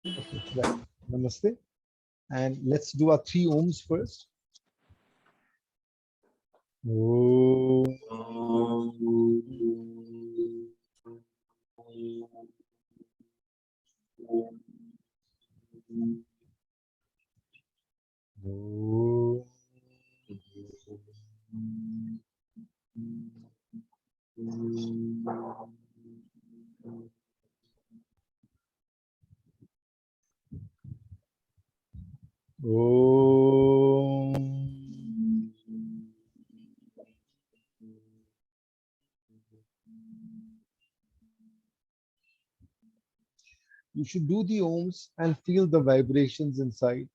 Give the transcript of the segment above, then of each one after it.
Okay, right. Namaste. And let's do our three ohms first. Om. Om. Om. You should do the ohms and feel the vibrations inside.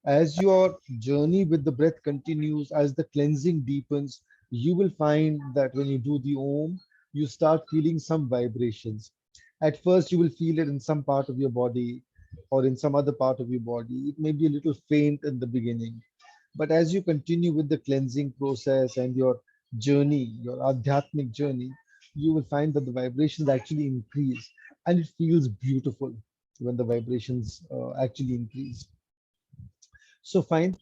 As your journey with the breath continues, as the cleansing deepens, you will find that when you do the om, you start feeling some vibrations. At first, you will feel it in some part of your body or in some other part of your body. It may be a little faint in the beginning, but as you continue with the cleansing process and your journey, your adhyatmic journey, you will find that the vibrations actually increase and it feels beautiful when the vibrations actually increase. So fine.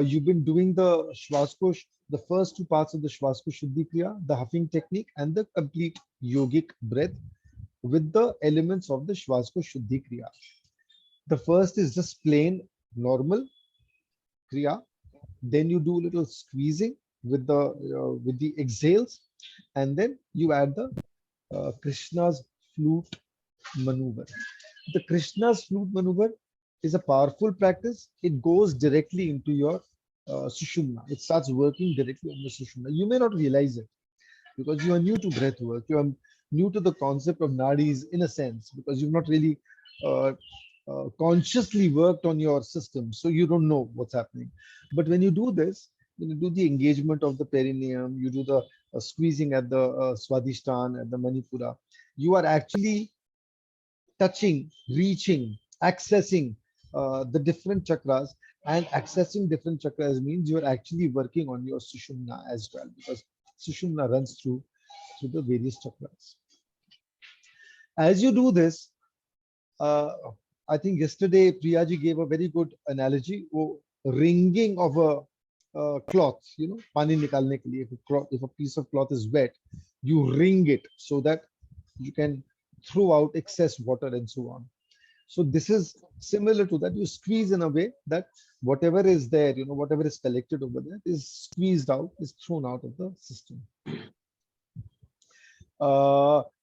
You've been doing the Swaskosh, the first two parts of the Swaskosh Shuddhi Kriya, the huffing technique and the complete yogic breath with the elements of the Swaskosh Shuddhi Kriya. The first is just plain normal Kriya. Then you do a little squeezing with the exhales, and then you add the Krishna's flute maneuver. The Krishna's flute maneuver is a powerful practice. It goes directly into your Sushumna. It starts working directly on the Sushumna. You may not realize it because you are new to breath work. You are new to the concept of nadis in a sense because you've not really uh, consciously worked on your system. So you don't know what's happening. But when you do this, you do the engagement of the perineum, you do the squeezing at the Swadhisthana, at the Manipura, you are actually touching, reaching, accessing the different chakras. And accessing different chakras means you are actually working on your Sushumna as well, because Sushumna runs through the various chakras. As you do this, uh, I think yesterday Priyaji gave a very good analogy, ringing of a cloth, pani nikalne ke liye. If a piece of cloth is wet, you wring it so that you can throw out excess water and so on. So this is similar to that. You squeeze in a way that whatever is there, whatever is collected over there is squeezed out, is thrown out of the system.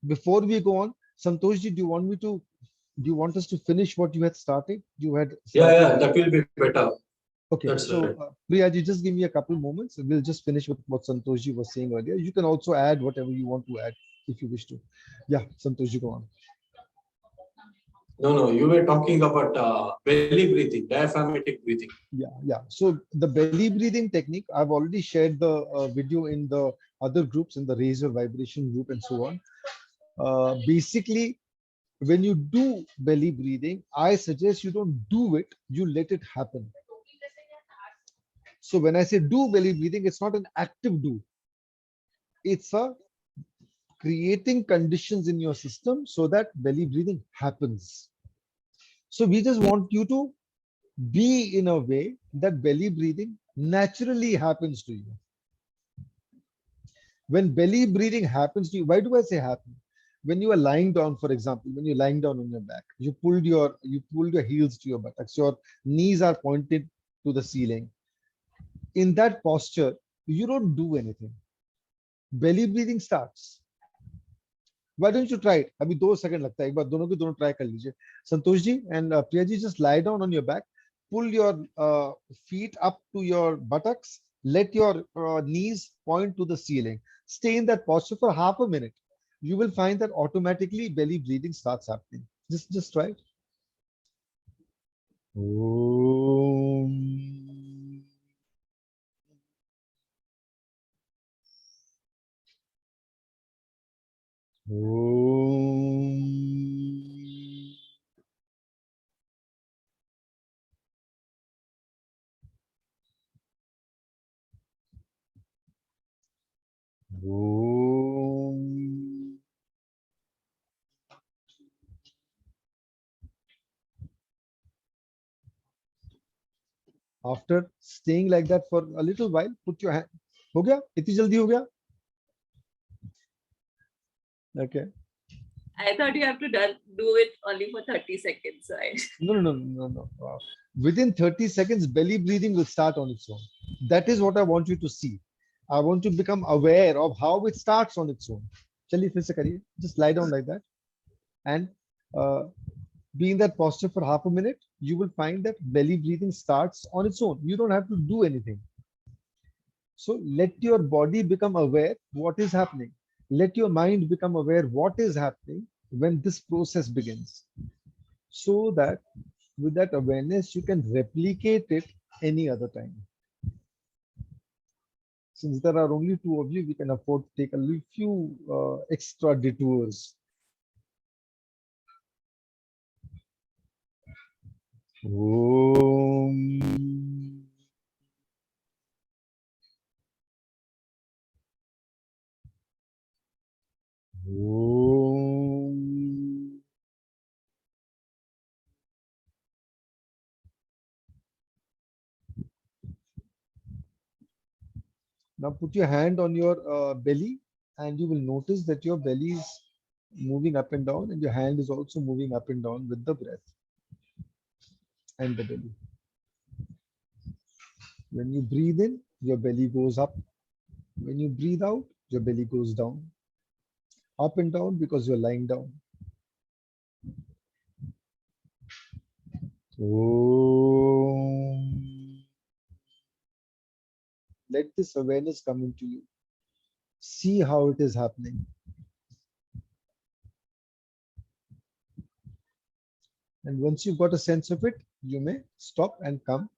Before we go on, Santoshji, do you want us to finish what you had started? You had Yeah, started. yeah, that will be better. Okay, That's so right. Priyaji, just give me a couple moments. We'll just finish with what Santoshji was saying earlier. You can also add whatever you want to add if you wish to. Yeah, Santoshji, go on. No, no, you were talking about belly breathing, diaphragmatic breathing. Yeah. So the belly breathing technique, I've already shared the video in the other groups, in the raise your vibration group and so on. Basically, when you do belly breathing, I suggest you don't do it, you let it happen. So when I say do belly breathing, it's not an active do. It's a creating conditions in your system so that belly breathing happens. So we just want you to be in a way that belly breathing naturally happens to you. When belly breathing happens to you, why do I say happen? When you are lying down, for example, when you're lying down on your back, you pulled your heels to your buttocks, your knees are pointed to the ceiling. In that posture, you don't do anything. Belly breathing starts. Why don't you try it? अभी 2 second लगता है, एक बार दोनों के दोनों try कर लीजिए. Santosh ji and Priya ji, just lie down on your back, pull your feet up to your buttocks, let your knees point to the ceiling. Stay in that posture for half a minute. You will find that automatically belly breathing starts happening. Just try it. Om. Om. Om. After staying like that for a little while, put your hand. हो गया? इतनी जल्दी हो गया? Okay. I thought you have to do it only for 30 seconds, right? No, no, no, no, no. Within 30 seconds, belly breathing will start on its own. That is what I want you to see. I want to become aware of how it starts on its own. चलिए फिर से करिए. Just lie down like that and uh, be in that posture for half a minute. You will find that belly breathing starts on its own. You don't have to do anything. So let your body become aware what is happening. Let your mind become aware what is happening when this process begins. So that with that awareness, you can replicate it any other time. Since there are only two of you, we can afford to take a few extra detours. Om. Om. Now put your hand on your belly and you will notice that your belly is moving up and down and your hand is also moving up and down with the breath and the belly. When you breathe in, your belly goes up. When you breathe out, your belly goes down. Up and down because you're lying down. Om. Let this awareness come into you. See how it is happening. And once you've got a sense of it, you may stop and come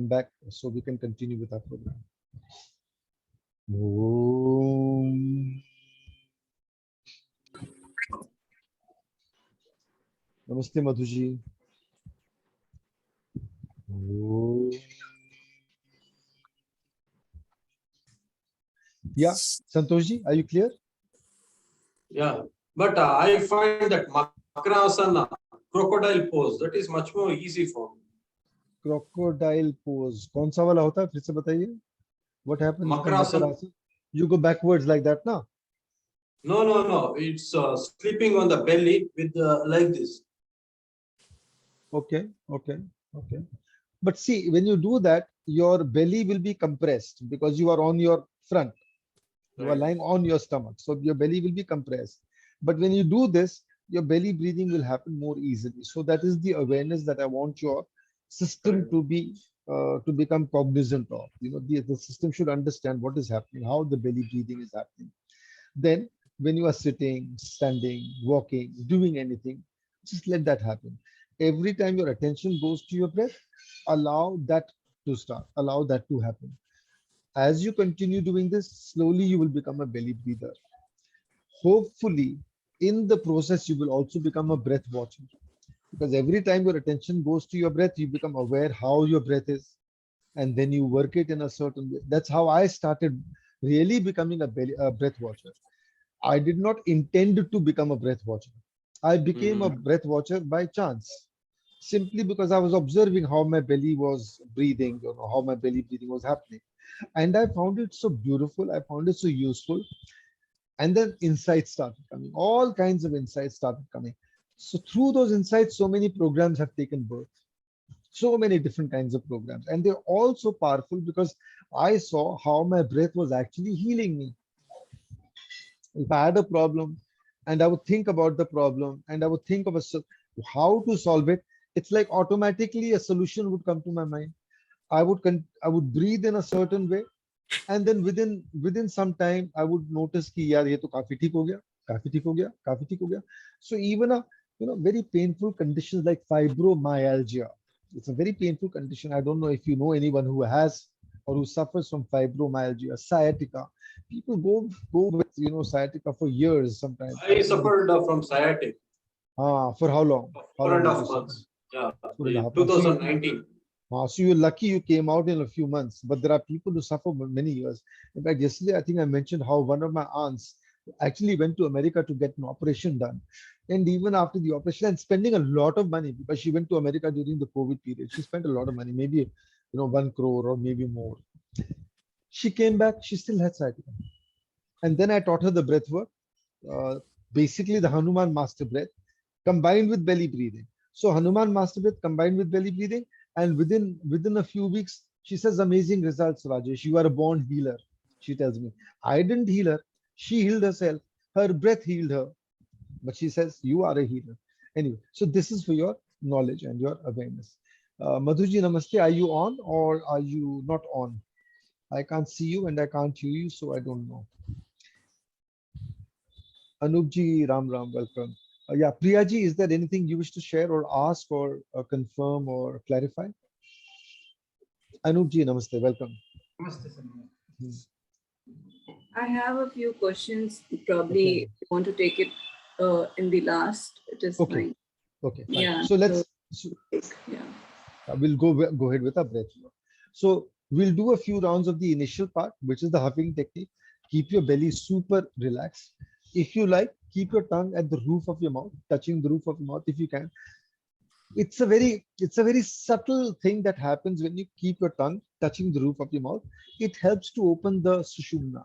back so we can continue with our program. Om. Namaste, Madhuji. Om. Yeah, Santoshji, are you clear? Yeah, but I find that Makrasana, crocodile pose, that is much more easy for me. Crocodile pose. कौन सा वाला होता है? फिर से बताइए. What happens in the Makrasana. Makarasana? You go backwards like that, na? No. It's sleeping on the belly with like this. Okay. But see, when you do that, your belly will be compressed because you are on your front. You are Right. lying on your stomach. So your belly will be compressed. But when you do this, your belly breathing will happen more easily. So that is the awareness that I want your system Right. to be to become cognizant of. You know, the system should understand what is happening, how the belly breathing is happening. Then when you are sitting, standing, walking, doing anything, just let that happen. Every time your attention goes to your breath, allow that to start, allow that to happen. As you continue doing this, slowly you will become a belly breather. Hopefully, in the process, you will also become a breath watcher. Because every time your attention goes to your breath, you become aware how your breath is, and then you work it in a certain way. That's how I started really becoming a breath watcher. I did not intend to become a breath watcher. I became a Mhm. breath watcher by chance, simply because I was observing how my belly was breathing, how my belly breathing was happening. And I found it so beautiful. I found it so useful. And then insights started coming. All kinds of insights started coming. So through those insights, so many programs have taken birth. So many different kinds of programs. And they're all so powerful because I saw how my breath was actually healing me. If I had a problem and I would think about the problem and I would think of how to solve it, it's like automatically a solution would come to my mind. I would breathe in a certain way, and then within some time I would notice कि यार ये तो काफी ठीक हो गया, काफी ठीक हो गया, काफी ठीक हो गया. So even a very painful conditions like fibromyalgia, it's a very painful condition. I don't know if you know anyone who has or who suffers from fibromyalgia, sciatica. People go with sciatica for years sometimes. I suffered from sciatic For how long? for How four long and a did you half suffer? months. Yeah, 4.5 months. 2019. So you're lucky you came out in a few months, but there are people who suffer many years. In fact, yesterday I think I mentioned how one of my aunts actually went to America to get an operation done. And even after the operation and spending a lot of money because she went to America during the COVID period, she spent a lot of money, maybe 1 crore or maybe more. She came back, she still had sciatica. And then I taught her the breath work, uh, basically the Hanuman master breath combined with belly breathing. So Hanuman master breath combined with belly breathing, and within a few weeks, she says amazing results, Rajesh. You are a born healer. She tells me, I didn't heal her. She healed herself. Her breath healed her. But she says, you are a healer. Anyway, so this is for your knowledge and your awareness. Madhuji, namaste. Are you on or are you not on? I can't see you and I can't hear you, so I don't know. Anupji, Ram Ram, welcome. Yeah, Priyaji, is there anything you wish to share or ask or confirm or clarify? Anupji, namaste, welcome. Namaste, sir. Hmm. I have a few questions. Probably Okay. you want to take it in the last. It is Okay. fine. Okay, fine. Yeah. So let's Yeah. we'll go ahead with our breath work. So we'll do a few rounds of the initial part, which is the huffing technique. Keep your belly super relaxed. If you like, keep your tongue at the roof of your mouth, touching the roof of your mouth if you can. It's a very subtle thing that happens when you keep your tongue touching the roof of your mouth. It helps to open the sushumna.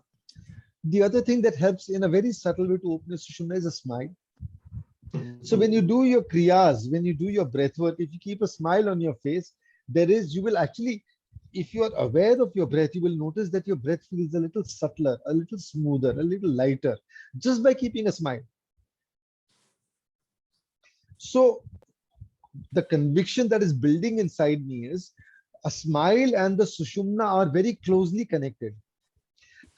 The other thing that helps in a very subtle way to open the sushumna is a smile. So when you do your kriyas, when you do your breath work, if you keep a smile on your face, you will actually, if you are aware of your breath, you will notice that your breath feels a little subtler, a little smoother, a little lighter, just by keeping a smile. So the conviction that is building inside me is a smile and the sushumna are very closely connected.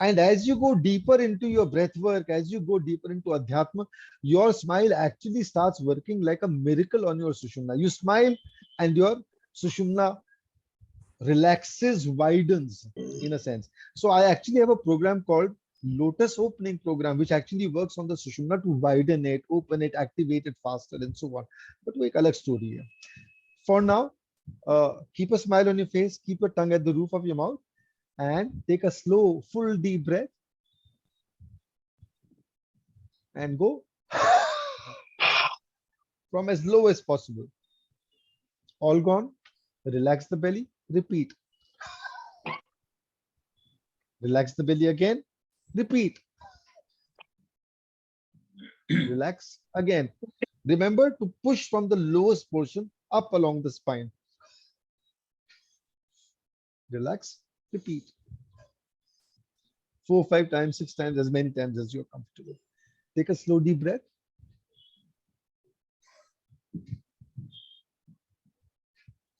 And as you go deeper into your breath work, as you go deeper into adhyatma, your smile actually starts working like a miracle on your sushumna. You smile and your sushumna relaxes, widens in a sense. So I actually have a program called Lotus Opening Program, which actually works on the sushumna to widen it, open it, activate it faster, and so on. But we color story here. For now, keep a smile on your face, keep your tongue at the roof of your mouth, and take a slow, full, deep breath and go from as low as possible. All gone. Relax the belly. Repeat. Relax the belly again. Repeat. Relax again. Remember to push from the lowest portion up along the spine. Relax. Repeat. 4, 5 times, 6 times, as many times as you're comfortable. Take a slow deep breath.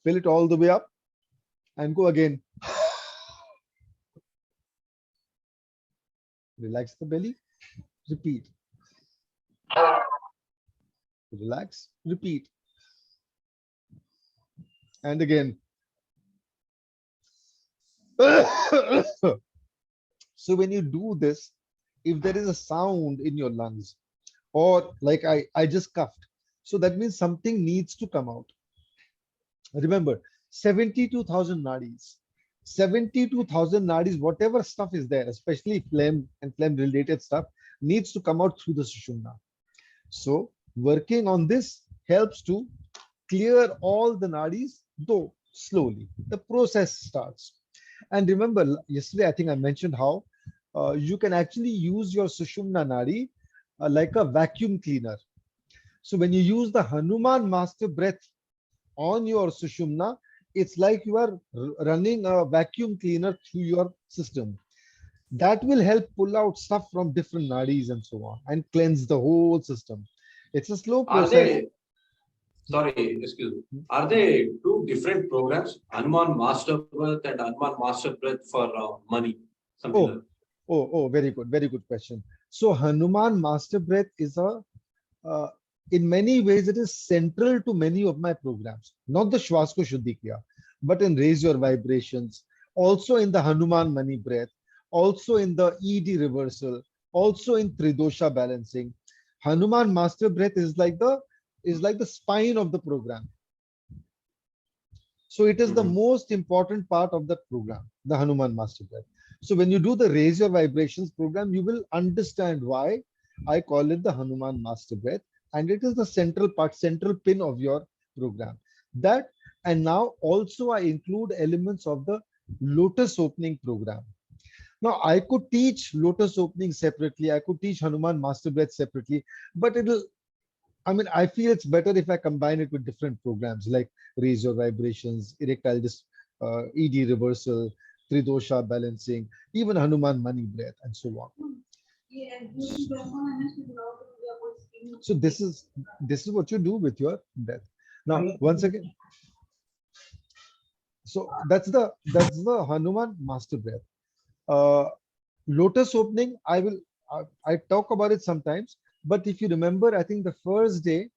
Fill it all the way up and go again. Relax the belly. Repeat. Relax. Repeat. And again. So when you do this, if there is a sound in your lungs, or like I just coughed, so that means something needs to come out. Remember, 72,000 nadis. 72,000 nadis, whatever stuff is there, especially phlegm and phlegm related stuff, needs to come out through the sushumna. So working on this helps to clear all the nadis, though slowly. The process starts. And remember, yesterday I think I mentioned how you can actually use your sushumna nadi like a vacuum cleaner. So when you use the Hanuman master breath on your sushumna, it's like you are running a vacuum cleaner through your system. That will help pull out stuff from different nadis and so on and cleanse the whole system. It's a slow Are process. they, sorry, excuse me, are they two different programs? Hanuman Master Breath and Hanuman Master Breath for money? Something like that. Oh, very good question. So Hanuman master breath is uh, in many ways it is central to many of my programs, not the Swaskosh Shuddhi Kriya, but in raise your vibrations, also in the Hanuman money breath, also in the ED reversal, also in Tridosha balancing. Hanuman master breath is like the spine of the program. So it is the most important part of that program, the Hanuman master breath. So when you do the raise your vibrations program, you will understand why I call it the Hanuman master breath, and it is the central part, central pin of your program. That And now also I include elements of the lotus opening program. Now I could teach lotus opening separately. I could teach Hanuman master breath separately, but I feel it's better if I combine it with different programs like raise your vibrations, erectile ED reversal, Tridosha balancing, even Hanuman money breath, and so on. So this is what you do with your breath. Now, once again, so that's the Hanuman master breath. Lotus opening, I talk about it sometimes, but if you remember, I think the first day,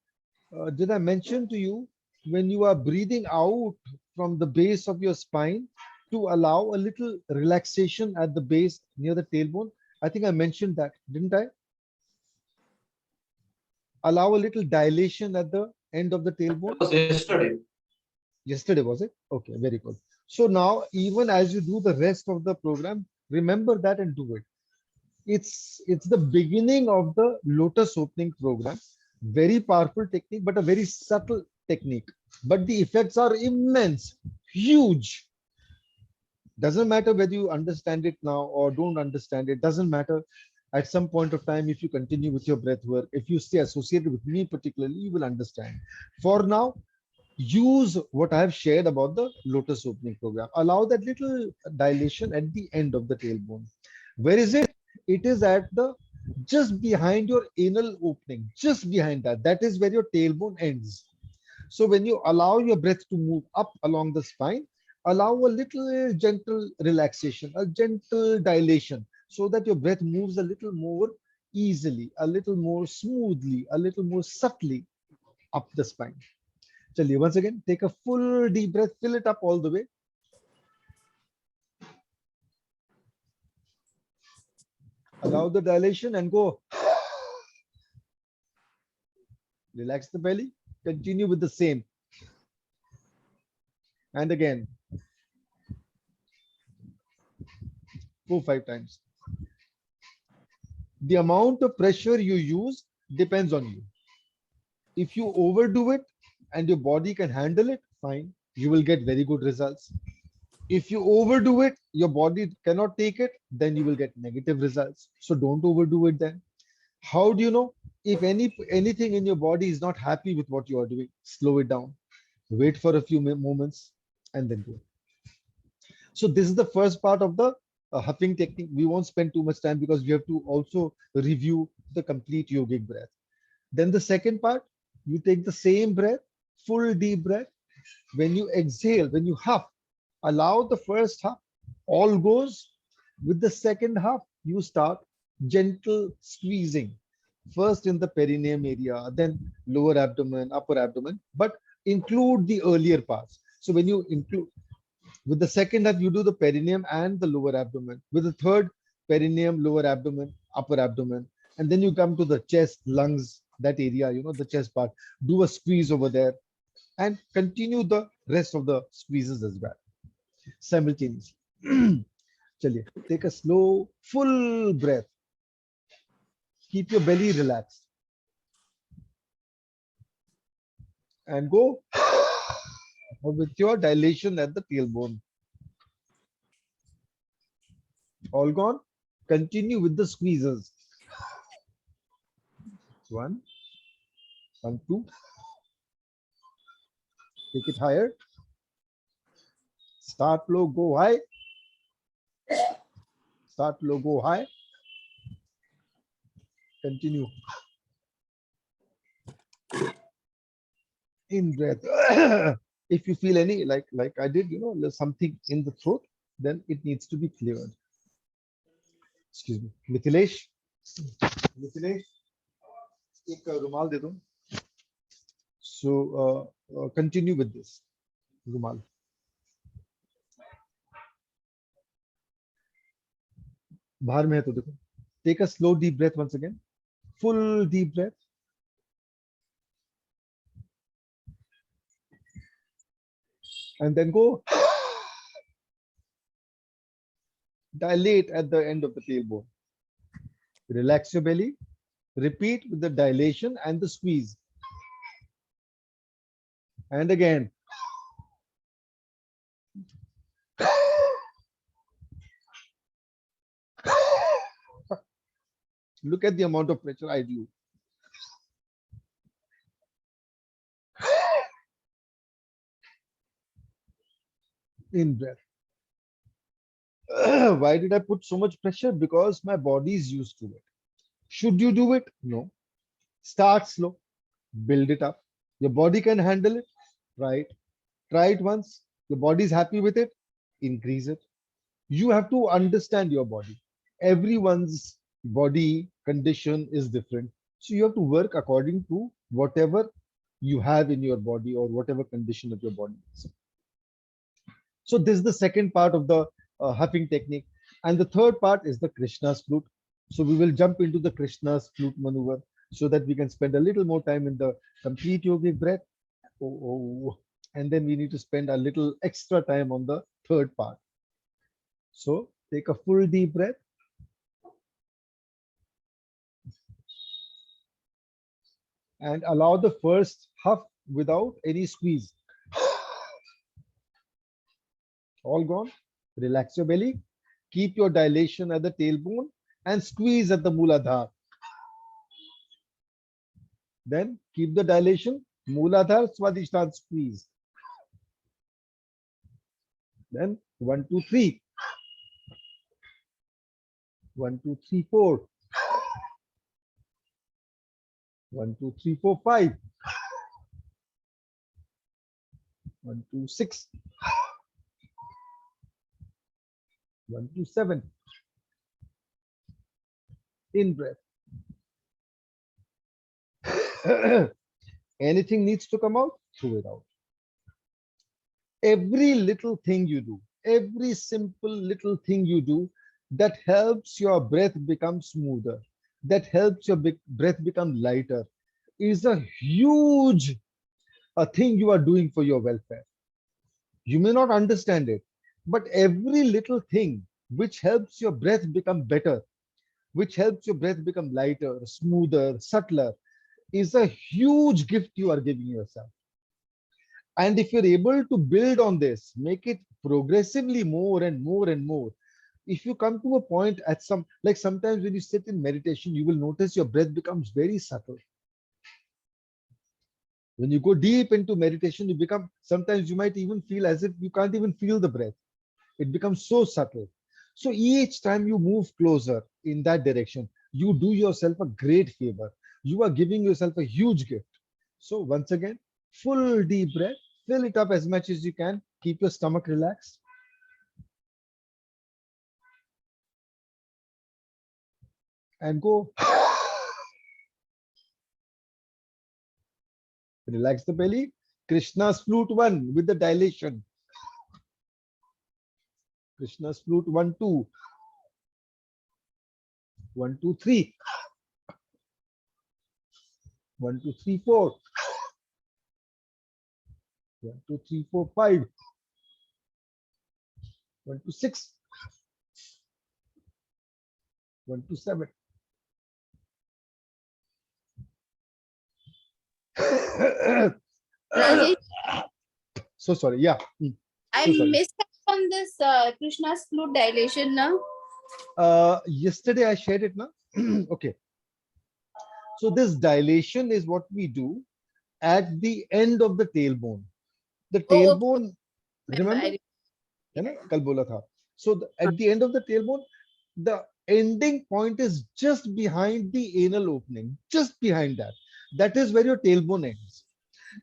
did I mention to you, when you are breathing out from the base of your spine to allow a little relaxation at the base near the tailbone? I think I mentioned that, didn't I? Allow a little dilation at the end of the tailbone. That was yesterday. Yesterday, was it? Okay, very good. So now, even as you do the rest of the program, remember that and do it. It's the beginning of the lotus opening program. Very powerful technique, but a very subtle technique. But the effects are immense, huge. Doesn't matter whether you understand it now or don't understand it. Doesn't matter. At some point of time, if you continue with your breath work, if you stay associated with me particularly, you will understand. For now, use what I have shared about the lotus opening program. Allow that little dilation at the end of the tailbone. Where is it? It is at the just behind your anal opening, just behind that. That is where your tailbone ends. So when you allow your breath to move up along the spine, allow a little gentle relaxation, a gentle dilation, so that your breath moves a little more easily, a little more smoothly, a little more subtly up the spine. Chaliye, once again, take a full deep breath, fill it up all the way. Allow the dilation and go. Relax the belly. Continue with the same. And again. 4-5 times. The amount of pressure you use depends on you. If you overdo it and your body can handle it, fine. You will get very good results. If you overdo it, your body cannot take it, then you will get negative results. So don't overdo it then. How do you know? If anything in your body is not happy with what you are doing, slow it down. Wait for a few moments and then go. So this is the first part of the huffing technique. We won't spend too much time because we have to also review the complete yogic breath. Then the second part, you take the same breath, full deep breath. When you exhale, when you huff, allow the first half, all goes. With the second half, you start gentle squeezing. First in the perineum area, then lower abdomen, upper abdomen, but include the earlier parts. So when you include, with the second half, you do the perineum and the lower abdomen. With the third, perineum, lower abdomen, upper abdomen. And then you come to the chest, lungs, that area, the chest part. Do a squeeze over there and continue the rest of the squeezes as well, simultaneously. Chaliye, take a slow, full breath. Keep your belly relaxed. And go with your dilation at the tailbone. All gone? Continue with the squeezes. 1, 2. Take it higher. Start low, go high. Start low, go high. Continue. In breath. If you feel any, like I did, there's something in the throat, then it needs to be cleared. Excuse me. Mithilesh, एक रुमाल दे दो. So continue with this. रुमाल. बाहर में है तो देखो. Take a slow deep breath once again. Full deep breath. And then go. Dilate at the end of the tailbone. Relax your belly. Repeat with the dilation and the squeeze. And again. Look at the amount of pressure I do. In breath. Why did I put so much pressure? Because my body is used to it. Should you do it? No. Start slow, build it up. Your body can handle it, right? Try it once. Your body is happy with it, increase it. You have to understand your body. Everyone's body condition is different. So you have to work according to whatever you have in your body or whatever condition of your body is. So this is the second part of the huffing technique. And the third part is the Krishna's flute. So we will jump into the Krishna's flute maneuver so that we can spend a little more time in the complete yogic breath. Oh, oh. And then we need to spend a little extra time on the third part. So take a full deep breath. And allow the first huff without any squeeze. All gone. Relax your belly. Keep your dilation at the tailbone and squeeze at the Mooladhara. Then keep the dilation, Mooladhara, Swadhisthana squeeze. Then 1, 2, 3. 1, 2, 3, 4. 1, 2, 3, 4, 5. 1, 2, 6. 1, 2, 7. In breath. Anything needs to come out, throw it out. Every little thing you do, every simple little thing you do that helps your breath become smoother, that helps your breath become lighter, is a huge thing you are doing for your welfare. You may not understand it, but every little thing which helps your breath become better, which helps your breath become lighter, smoother, subtler, is a huge gift you are giving yourself. And if you're able to build on this, make it progressively more and more and more, if you come to a point at some, like sometimes when you sit in meditation, you will notice your breath becomes very subtle. When you go deep into meditation, you become, sometimes you might even feel as if you can't even feel the breath. It becomes so subtle. So each time you move closer in that direction, you do yourself a great favor. You are giving yourself a huge gift. So once again, full deep breath, fill it up as much as you can. Keep your stomach relaxed. And go. Relax the belly. Krishna's flute 1 with the dilation. Krishna's flute 1, 2. 1, 2, 3. 1, 2, 3, 4. 1, 2, 3, 4, 5. 1, 2, 6. 1, 2, 7. Rajesh, So sorry. Yeah. I So sorry. missed out on this Krishna's flute dilation now. Yesterday I shared it now. Okay. So this dilation is what we do at the end of the tailbone. The Oh, tailbone, remember, remember? है ना? कल बोला था. So at the end of the tailbone, the ending point is just behind the anal opening, just behind that. That is where your tailbone ends.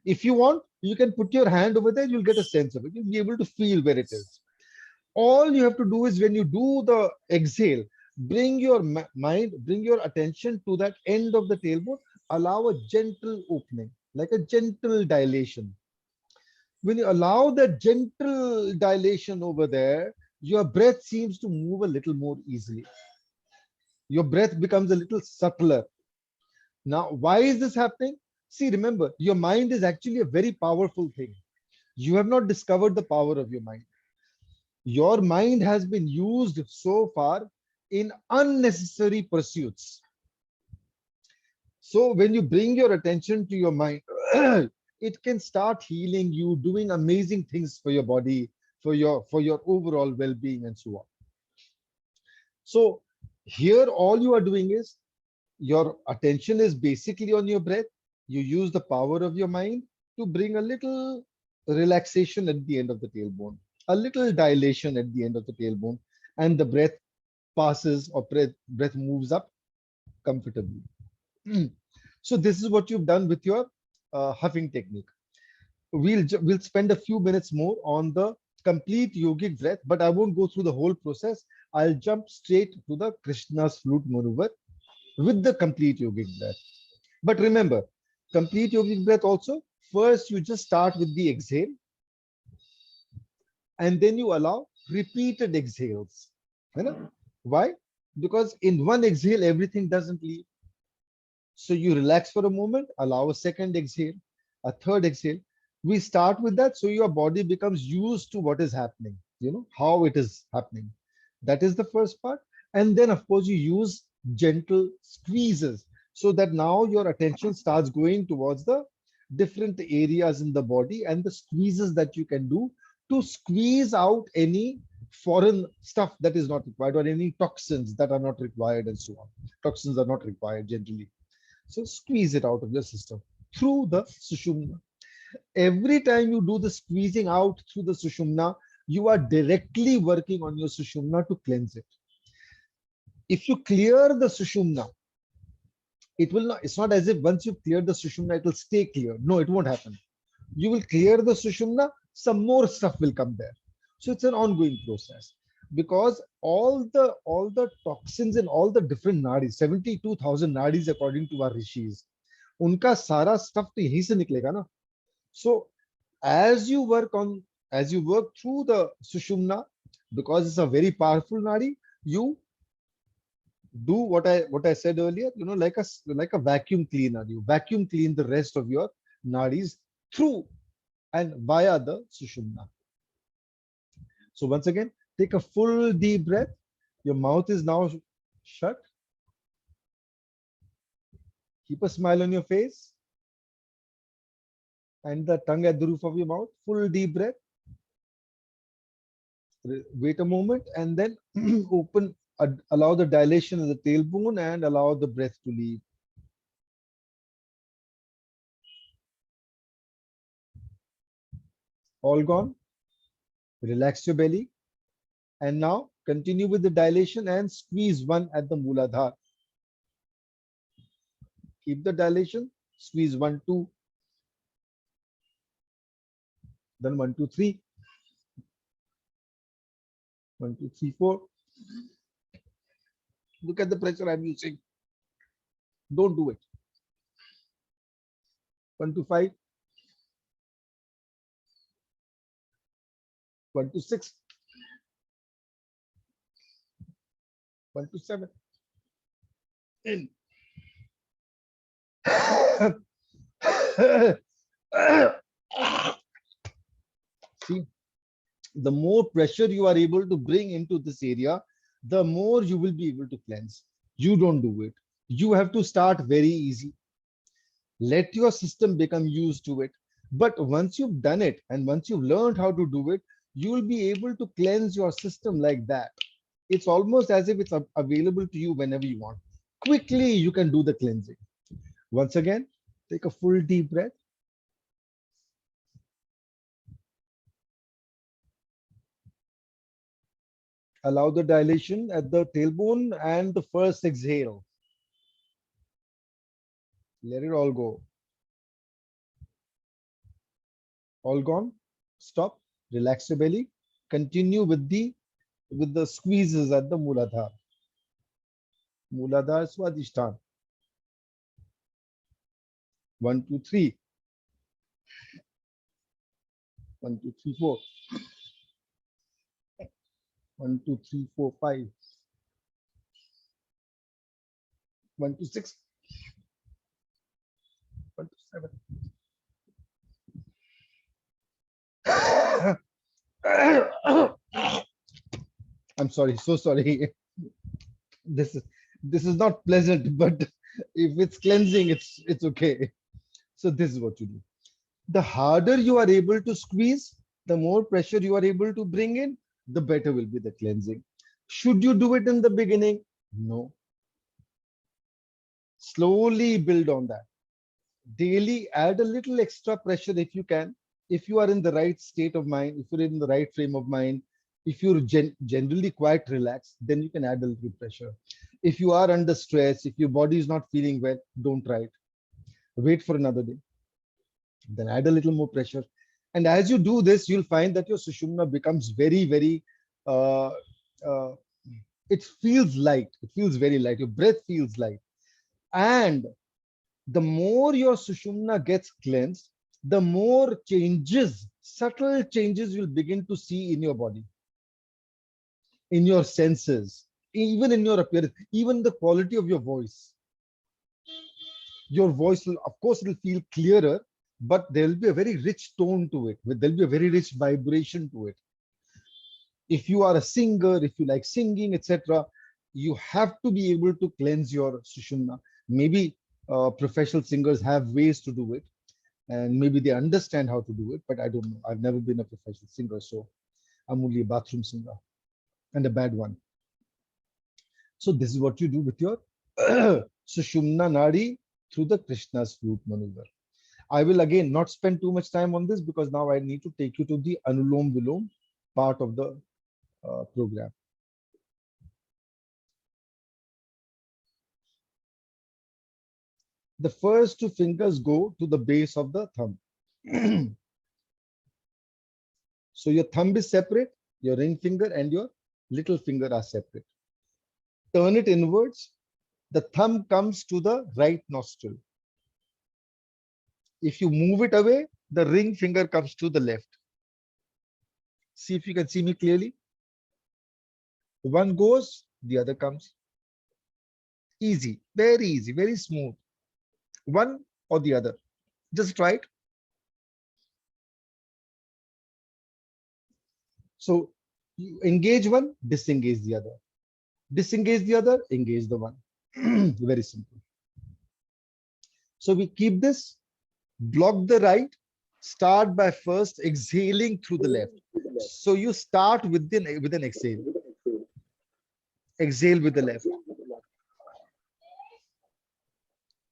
If you want, you can put your hand over there, you'll get a sense of it. You'll be able to feel where it is. All you have to do is when you do the exhale, bring your mind, bring your attention to that end of the tailbone, allow a gentle opening, like a gentle dilation. When you allow that gentle dilation over there, your breath seems to move a little more easily. Your breath becomes a little subtler. Now, why is this happening? See, remember, your mind is actually a very powerful thing. You have not discovered the power of your mind. Your mind has been used so far in unnecessary pursuits. So when you bring your attention to your mind, it can start healing you, doing amazing things for your body, for your overall well-being and so on. So here all you are doing is Your attention is basically on your breath. You use the power of your mind to bring a little relaxation at the end of the tailbone, a little dilation at the end of the tailbone, and the breath passes, or breath moves up comfortably. So this is what you've done with your huffing technique. We'll spend a few minutes more on the complete yogic breath, but I won't go through the whole process. I'll jump straight to the Krishna's flute maneuver with the complete yogic breath. But remember, complete yogic breath also, first you just start with the exhale, and then you allow repeated exhales. Why? Because in one exhale, everything doesn't leave. So you relax for a moment, allow a second exhale, a third exhale. We start with that so your body becomes used to what is happening, how it is happening. That is the first part. And then, of course, you use gentle squeezes so that now your attention starts going towards the different areas in the body and the squeezes that you can do to squeeze out any foreign stuff that is not required, or any toxins that are not required, and so on. Toxins are not required generally. So squeeze it out of your system through the sushumna. Every time you do the squeezing out through the sushumna, you are directly working on your sushumna to cleanse it. If you clear the sushumna, it will not, it's not as if once you clear the sushumna, it will stay clear. No, it won't happen. You will clear the sushumna, some more stuff will come there. So it's an ongoing process, because all the toxins in all the different nadis, 72,000 nadis according to our rishis, unka sara stuff to yahi se niklega na. So as you work through the sushumna, because it's a very powerful nadi, you do what I said earlier, like a vacuum cleaner. You vacuum clean the rest of your nadis through and via the sushumna. So once again, take a full deep breath. Your mouth is now shut. Keep a smile on your face and the tongue at the roof of your mouth. Full deep breath. Wait a moment and then allow the dilation of the tailbone and allow the breath to leave. All gone. Relax your belly. And now continue with the dilation and squeeze one at the Mooladhara. Keep the dilation, squeeze 1, 2, then 1, 2, 3, 1, 2, 3, 4. Look at the pressure I'm using. Don't do it. 1 to 5, 1 to 6, 1 to 7. In. See, the more pressure you are able to bring into this area, the more you will be able to cleanse. You don't do it. You have to start very easy. Let your system become used to it. But once you've done it and once you've learned how to do it, you will be able to cleanse your system like that. It's almost as if it's available to you whenever you want. Quickly, you can do the cleansing. Once again, take a full deep breath. Allow the dilation at the tailbone and the first exhale. Let it all go. All gone. Stop. Relax your belly. Continue with the squeezes at the Mooladhara. Mooladhara Swadhisthana. 1, 2, 3. 1, 2, 3, 4. 1, 2, 3, 4, 5. 1 to 6. 1 to 7. I'm sorry, so sorry. This is not pleasant, but if it's cleansing, it's okay. So this is what you do. The harder you are able to squeeze, the more pressure you are able to bring in, the better will be the cleansing. Should you do it in the beginning? No. Slowly build on that. Daily add a little extra pressure if you can. If you are in the right state of mind, if you're in the right frame of mind, if you're generally quite relaxed, then you can add a little pressure. If you are under stress, if your body is not feeling well, don't try it. Wait for another day. Then add a little more pressure. And as you do this, you'll find that your Sushumna becomes very, very, uh, uh, it feels light. It feels very light. Your breath feels light. And the more your Sushumna gets cleansed, the more changes, subtle changes you'll begin to see in your body, in your senses, even in your appearance, even the quality of your voice. Your voice will, of course, it'll feel clearer, but there'll be a very rich tone to it. There'll be a very rich vibration to it. If you are a singer, if you like singing, etc., you have to be able to cleanse your Sushumna. Maybe professional singers have ways to do it, and maybe they understand how to do it, but I don't know. I've never been a professional singer, so I'm only a bathroom singer, and a bad one. So this is what you do with your Sushumna Nadi through the Krishna's flute maneuver. I will again not spend too much time on this because now I need to take you to the Anulom Vilom part of the program. The first two fingers go to the base of the thumb. So your thumb is separate, your ring finger and your little finger are separate. Turn it inwards. The thumb comes to the right nostril. If you move it away, the ring finger comes to the left. See if you can see me clearly. One goes, the other comes. Easy, very smooth. One or the other. Just try it. So you engage one, disengage the other. Disengage the other, engage the one. Very simple. So we keep this, block the right, start by first exhaling through the left. So you start with an exhale. Exhale with the left.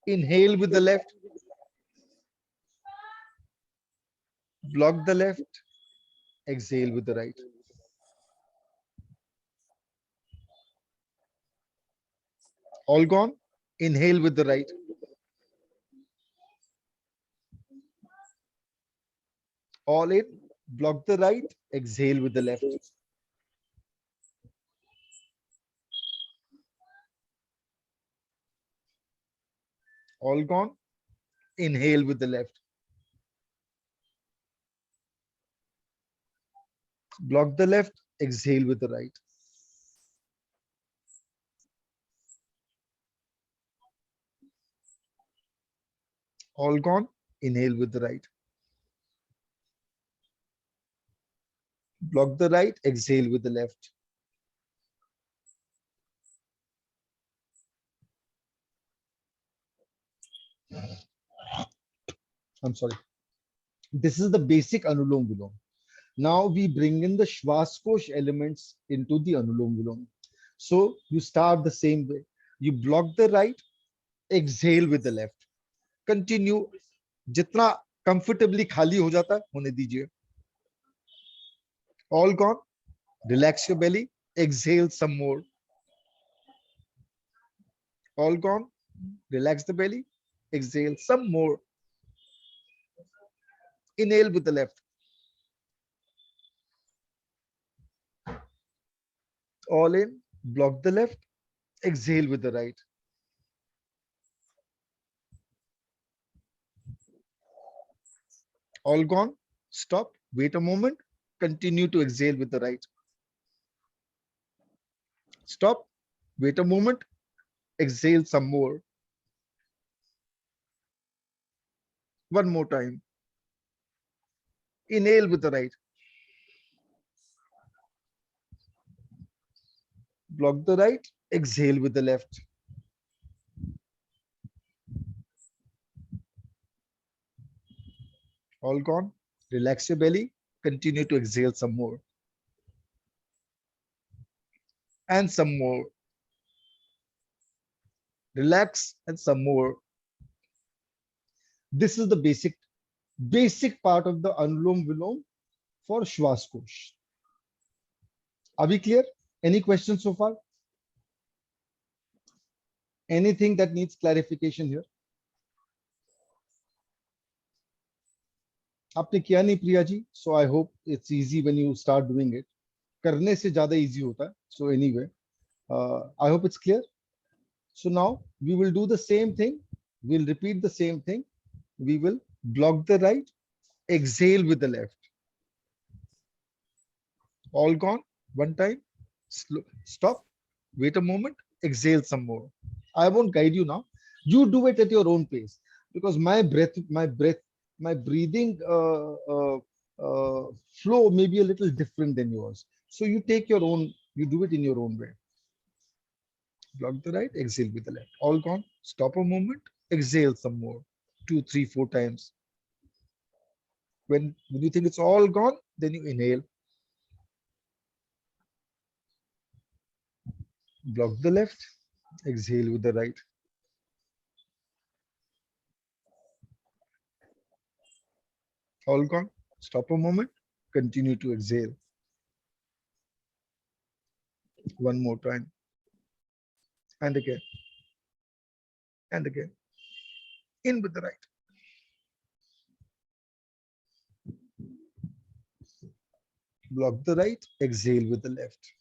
Inhale with the left. Block the left. Exhale with the right. All gone? Inhale with the right. All in. Block the right. Exhale with the left. All gone? Inhale with the left. Block the left. Exhale with the right. All gone? Inhale with the right. Block the right. Exhale with the left. I'm sorry. This is the basic Anulom Vilom. Now we bring in the Swaskosh elements into the Anulom Vilom. So you start the same way. You block the right, exhale with the left. Continue. जितना comfortably खाली हो जाता है होने दीजिए. All gone. Relax your belly. Exhale some more. All gone. Relax the belly. Exhale some more. Inhale with the left. All in. Block the left. Exhale with the right. All gone. Stop. Wait a moment. Continue to exhale with the right. Stop. Wait a moment. Exhale some more. One more time. Inhale with the right. Block the right. Exhale with the left. All gone. Relax your belly. Continue to exhale some more. And some more. Relax and some more. This is the basic part of the Anulom Vilom for Swaskosh. Are we clear? Any questions so far? Anything that needs clarification here? आपने किया नहीं Priya ji, so I hope it's easy when you start doing it. करने से ज़्यादा easy होता है. So anyway, I hope it's clear. So now we will do the same thing. We'll repeat the same thing. We will block the right, exhale with the left. All gone. One time. Stop. Wait a moment. Exhale some more. I won't guide you now. You do it at your own pace, because my breathing flow may be a little different than yours. So you take your own. You do it in your own way. Block the right, exhale with the left. All gone. Stop a moment. Exhale some more. 2, 3, 4 times. When you think it's all gone, then you inhale. Block the left. Exhale with the right. All gone. Stop a moment. Continue to exhale. One more time. And again. And again. In with the right. Block the right. Exhale with the left.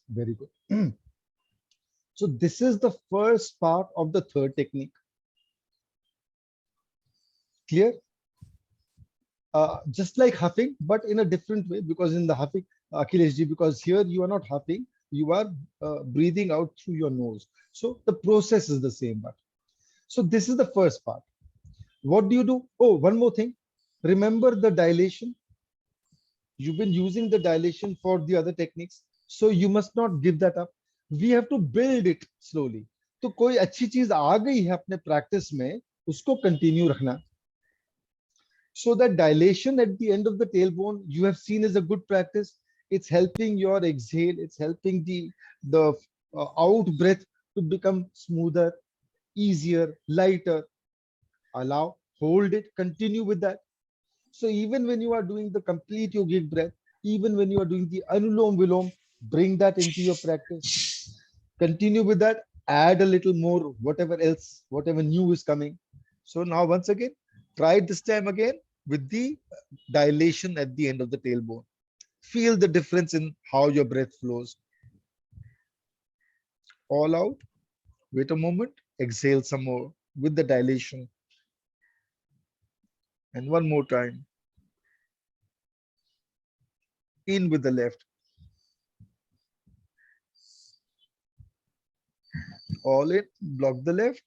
Very good. So this is the first part of the third technique. Clear? Just like huffing, but in a different way, because in the huffing, Akhileshji, because here you are not huffing, you are breathing out through your nose. So the process is the same. But so this is the first part. What do you do? Oh, one more thing. Remember the dilation. You've been using the dilation for the other techniques, so you must not give that up. We have to build it slowly. तो कोई अच्छी चीज आ गई है अपने practice में, उसको continue रखना. So that dilation at the end of the tailbone, you have seen is a good practice. It's helping your exhale. It's helping the out breath to become smoother, easier, lighter. Allow, hold it, continue with that. So even when you are doing the complete yogic breath, even when you are doing the Anulom Vilom, bring that into your practice. Continue with that. Add a little more, whatever else, whatever new is coming. So now once again, try it this time again with the dilation at the end of the tailbone. Feel the difference in how your breath flows. All out. Wait a moment. Exhale some more with the dilation. And one more time. In with the left. All in. Block the left.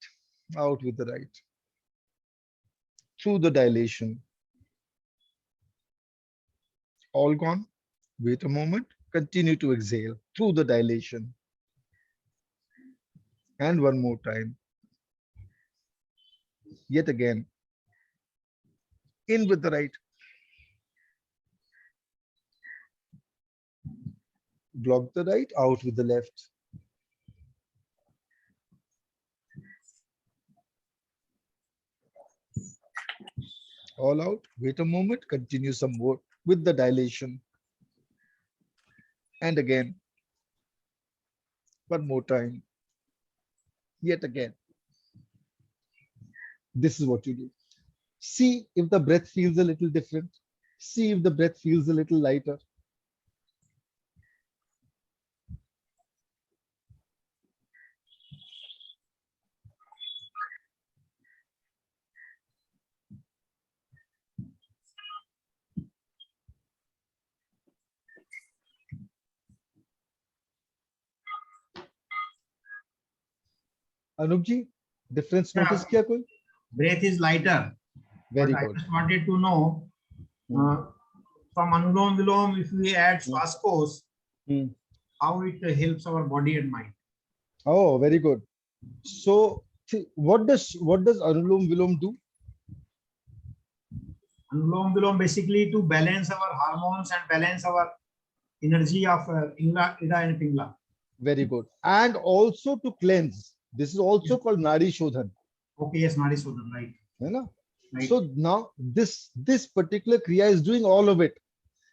Out with the right. Through the dilation. All gone. Wait a moment. Continue to exhale through the dilation. And one more time. Yet again. In with the right. Block the right, out with the left. All out. Wait a moment. Continue some more with the dilation. And again. One more time. Yet again. This is what you do. See if the breath feels a little different. See if the breath feels a little lighter. Anup ji, difference notice kiya koi? Breath is lighter. Very but good. I just wanted to know from Anulom Vilom, if we add Swaskosh, how it helps our body and mind. Oh, very good. So what does Anulom Vilom do? Anulom Vilom basically to balance our hormones and balance our energy of Ida and Pingla. Very good. And also to cleanse. This is also called Nadi Shodhan. Okay, yes, Nadi Shodhan, right. है ना? Right. So now this particular kriya is doing all of it.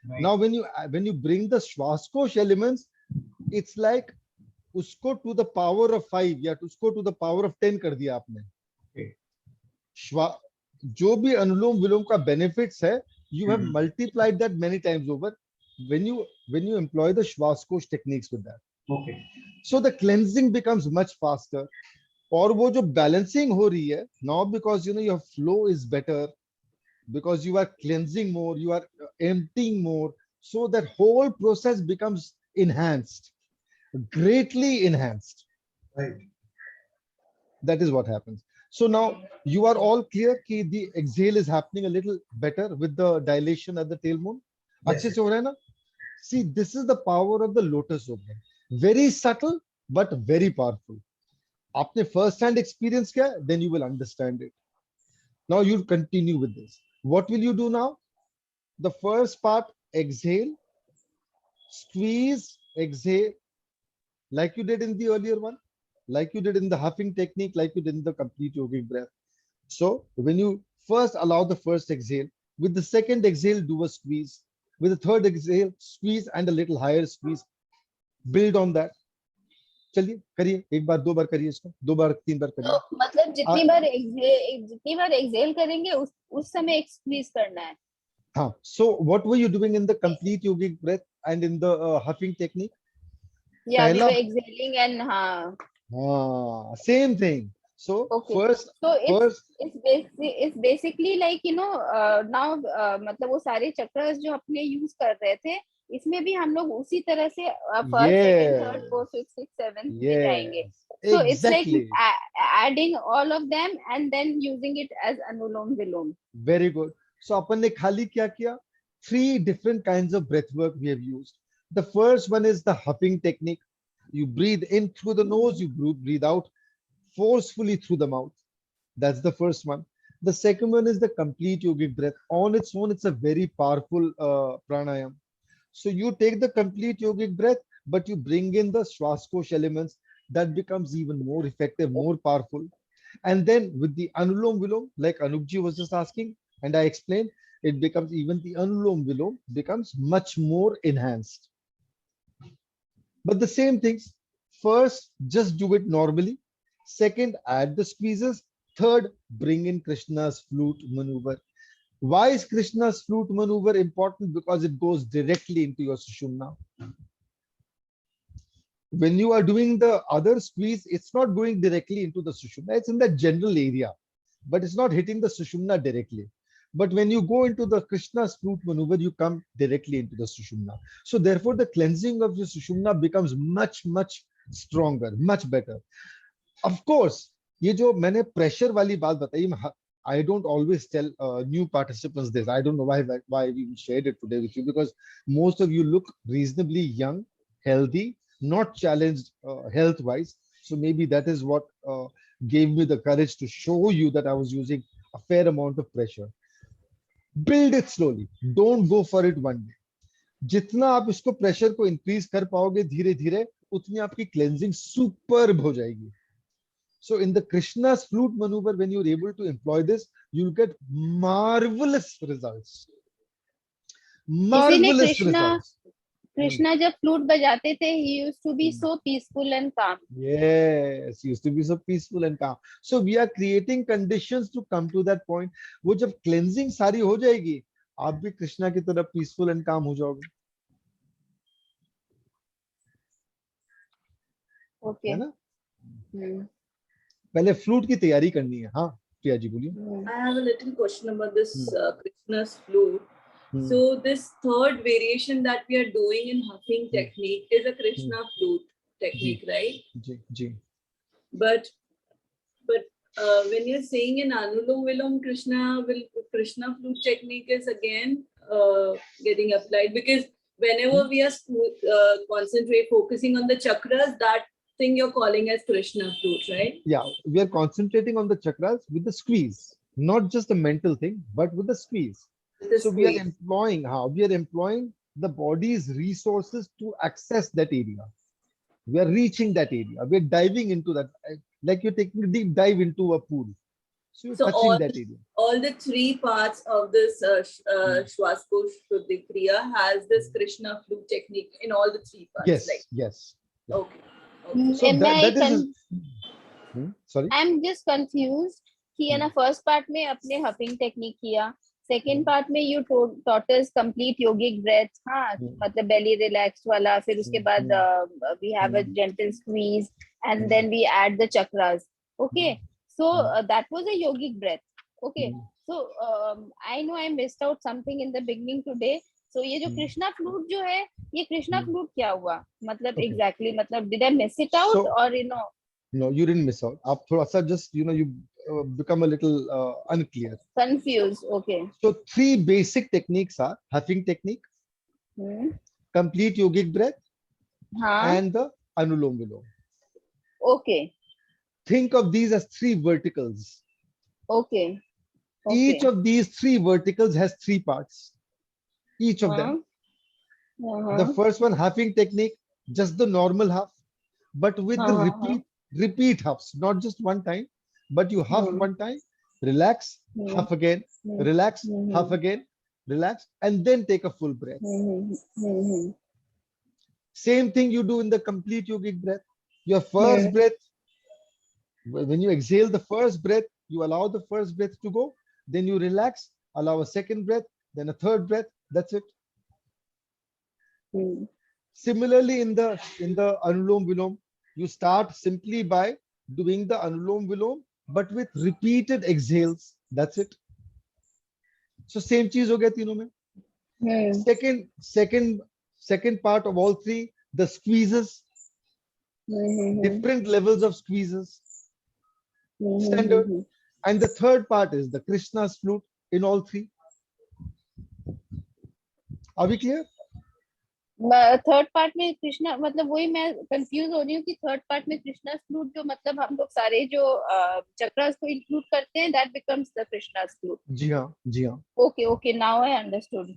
Right. Now when you bring the Swaskosh elements, it's like usko to the power of 5 या usko to the power of 10 कर दिया आपने. Okay. जो भी अनुलोम विलोम का benefits है, you have multiplied that many times over when you employ the Swaskosh techniques with that. Okay. So the cleansing becomes much faster. और वो जो balancing हो रही है, now because your flow is better, because you are cleansing more, you are emptying more, so that whole process becomes enhanced, greatly enhanced. Right. That is what happens. So now you are all clear that the exhale is happening a little better with the dilation at the tail bone. अच्छे से हो रहा है ना? See, this is the power of the lotus opening. Very subtle but very powerful. आपने first hand experience किया, then you will understand it. Now you continue with this. What will you do now? The first part, exhale, squeeze, exhale, like you did in the earlier one, like you did in the huffing technique, like you did in the complete yogic breath. So when you first allow the first exhale, with the second exhale, do a squeeze. With the third exhale, squeeze and a little higher squeeze. Build on that. चलिए करिए, एक बार दो बार करिए इसको, दो बार तीन बार करिए. तो मतलब जितनी बार एक्सेल करेंगे उस समय एक स्क्वीज करना है. हाँ. So what were you doing in the complete yogic breath and in the huffing technique? Yeah, we were exhaling and same thing. So okay. first, it's basically like now मतलब वो सारे चक्रास जो अपने यूज कर रहे थे, इसमें भी हम लोग उसी तरह से first second third fourth fifth six seventh पे जाएंगे. So it's like adding all of them and then using it as Anulom Vilom. Very good. So अपन ने खाली क्या किया? 3 different kinds of breath work we have used. The first one is the huffing technique. You breathe in through the nose, you breathe out forcefully through the mouth. That's the first one. The second one is the complete yogic breath. On its own, it's a very powerful pranayam. So you take the complete yogic breath, but you bring in the Swaskosh elements. That becomes even more effective, more powerful. And then with the Anulom Vilom, like Anupji was just asking, and I explained, it becomes even the Anulom Vilom becomes much more enhanced. But the same things, first, just do it normally. Second, add the squeezes. Third, bring in Krishna's flute maneuver. Why is Krishna's flute maneuver important? Because it goes directly into your Sushumna. When you are doing the other squeeze, it's not going directly into the Sushumna. It's in that general area, but it's not hitting the Sushumna directly. But when you go into the Krishna's flute maneuver, you come directly into the Sushumna. So therefore, the cleansing of the Sushumna becomes much, much stronger, much better. Of course, ये जो मैंने pressure वाली बात बताई, I don't always tell new participants this. I don't know why we shared it today with you, because most of you look reasonably young, healthy, not challenged health-wise. So maybe that is what gave me the courage to show you that I was using a fair amount of pressure. Build it slowly. Don't go for it one day. जितना आप इसको pressure को increase कर पाओगे धीरे धीरे, उतनी आपकी क्लेंजिंग सुपर्ब हो जाएगी. So in the Krishna's flute maneuver, when you're able to employ this, you'll get marvelous results. Marvelous results. Krishna जब flute बजाते थे, he used to be so peaceful and calm. Yes, he used to be so peaceful and calm. So we are creating conditions to come to that point. वो जब cleansing सारी हो जाएगी, आप भी कृष्णा की तरह peaceful and calm हो जाओगे. Okay. है ना? पहले फ्लूट की तैयारी करनी है. हाँ प्रिया जी बोलिए. I have a little question about this Krishna's flute. So this third variation that we are doing in huffing technique is a Krishna flute technique, right? Ji. But when you're saying in Anulom Vilom, Krishna flute technique is again getting applied, because whenever we are focusing on the chakras, that thing you're calling as Krishna flute, right? Yeah, we are concentrating on the chakras with the squeeze, not just a mental thing, but with the squeeze. The So we are squeeze. employing how we are employing the body's resources to access that area. We are reaching that area. We are diving into that, like you're taking a deep dive into a pool. So you're So touching that area. all the three parts of this Swaskosh Shuddhi Kriya has this Krishna flute technique in all the three parts. Yes, Like, yes. Yeah. okay. Okay. So am that, I that is sorry. I'm just confused कि है ना first part में अपने huffing technique किया, second part में you taught us complete yogic breath, हाँ मतलब belly relaxed वाला, फिर उसके बाद we have a gentle squeeze and then we add the chakras. Okay, so that was a yogic breath. Okay, so I know I missed out something in the beginning today. So ये जो Krishna flute जो है, ये Krishna flute क्या हुआ? मतलब exactly, मतलब did I miss it out So, or you know? No, you didn't miss out. आप थोड़ा सा just you become a little unclear. Confused. Okay. So 3 basic techniques are huffing technique, complete yogic breath, and the Anulom Vilom. Okay. Think of these as 3 verticals. Okay. Each of these 3 verticals has 3 parts. Each of them. The first one, huffing technique, just the normal huff, but with the repeat huffs, not just one time, but you huff one time, relax, huff again, relax, huff again, relax, and then take a full breath. Same thing you do in the complete yogic breath. Your first breath, when you exhale the first breath, you allow the first breath to go, then you relax, allow a second breath, then a third breath. That's it. Similarly, in the Anulom Vilom, you start simply by doing the Anulom Vilom, but with repeated exhales. That's it. So same cheez ho gaya तीनों में. Second part of all 3, the squeezes, different levels of squeezes, standard. And the third part is the Krishna's flute in all 3. Are we clear? Third part में कृष्णा मतलब वही मैं confuse हो रही हूँ कि थर्ड पार्ट में कृष्णा फ्लूट जो मतलब हम लोग सारे जो चक्रास को इंक्लूड करते हैं that becomes the Krishna flute. जी हाँ. Okay, now I understood.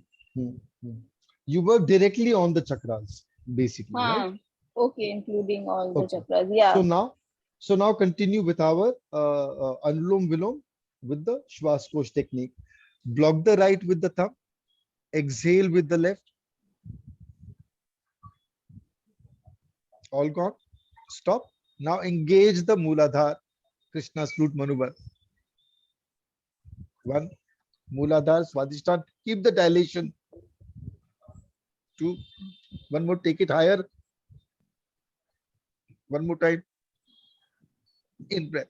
You work directly on the chakras basically, right? Okay, including all the chakras. Yeah. So now continue with our Anulom Vilom with the Swaskosh technique. Block the right with the thumb, exhale with the left. All gone. Stop. Now engage the Mooladhar, Krishna's flute maneuver. 1. Mooladhar, Swadhisthana. Keep the dilation. 2. One more. Take it higher. One more time. In breath.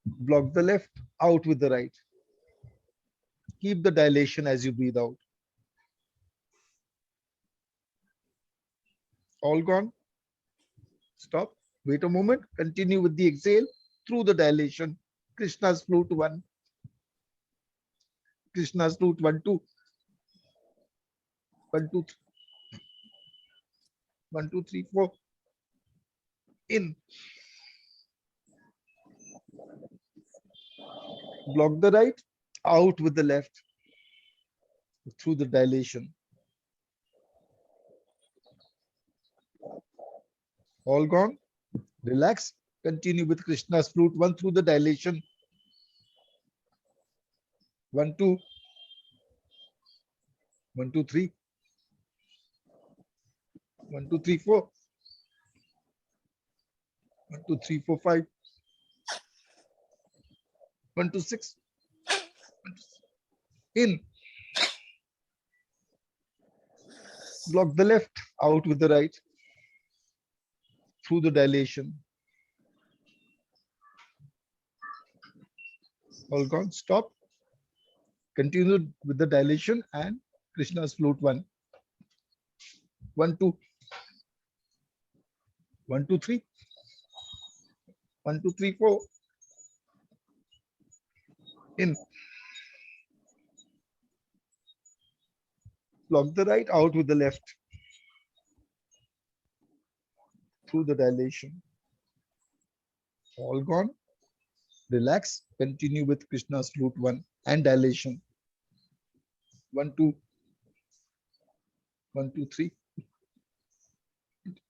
Block the left. Out with the right. Keep the dilation as you breathe out. All gone. Stop. Wait a moment. Continue with the exhale through the dilation. Krishna's flute 1. Krishna's flute 1, 2. 1, 2, 3. 1, 2, 3, 4. In. Block the right. Out with the left. Through the dilation. All gone. Relax. Continue with Krishna's flute 1 through the dilation. 1, 2. 1, 2, 3. 1, 2, 3, 4. 1, 2, 3, 4, 5. 1, 2, 6. In. Block the left. Out with the right. Through the dilation. All gone. Stop. Continue with the dilation and Krishna's flute 1. 1, 2. 1, 2, 3. 1, 2, 3, 4. In. Block the right. Out with the left. through the dilation. All gone. Relax. Continue with Krishna's flute 1 and dilation. 1, 2, 1, 2, 3.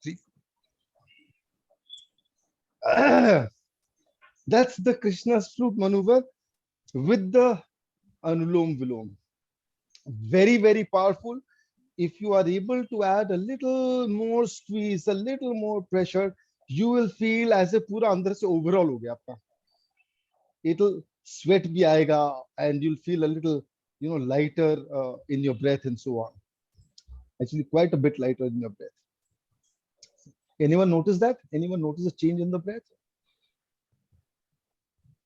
3. That's the Krishna's flute maneuver with the Anulom Vilom. Very, very powerful. If you are able to add a little more squeeze, a little more pressure, you will feel as if पूरा अंदर से overall हो गया आपका. It'll sweat भी आएगा and you'll feel a little, lighter in your breath and so on. Actually, quite a bit lighter in your breath. Anyone notice that? Anyone notice a change in the breath?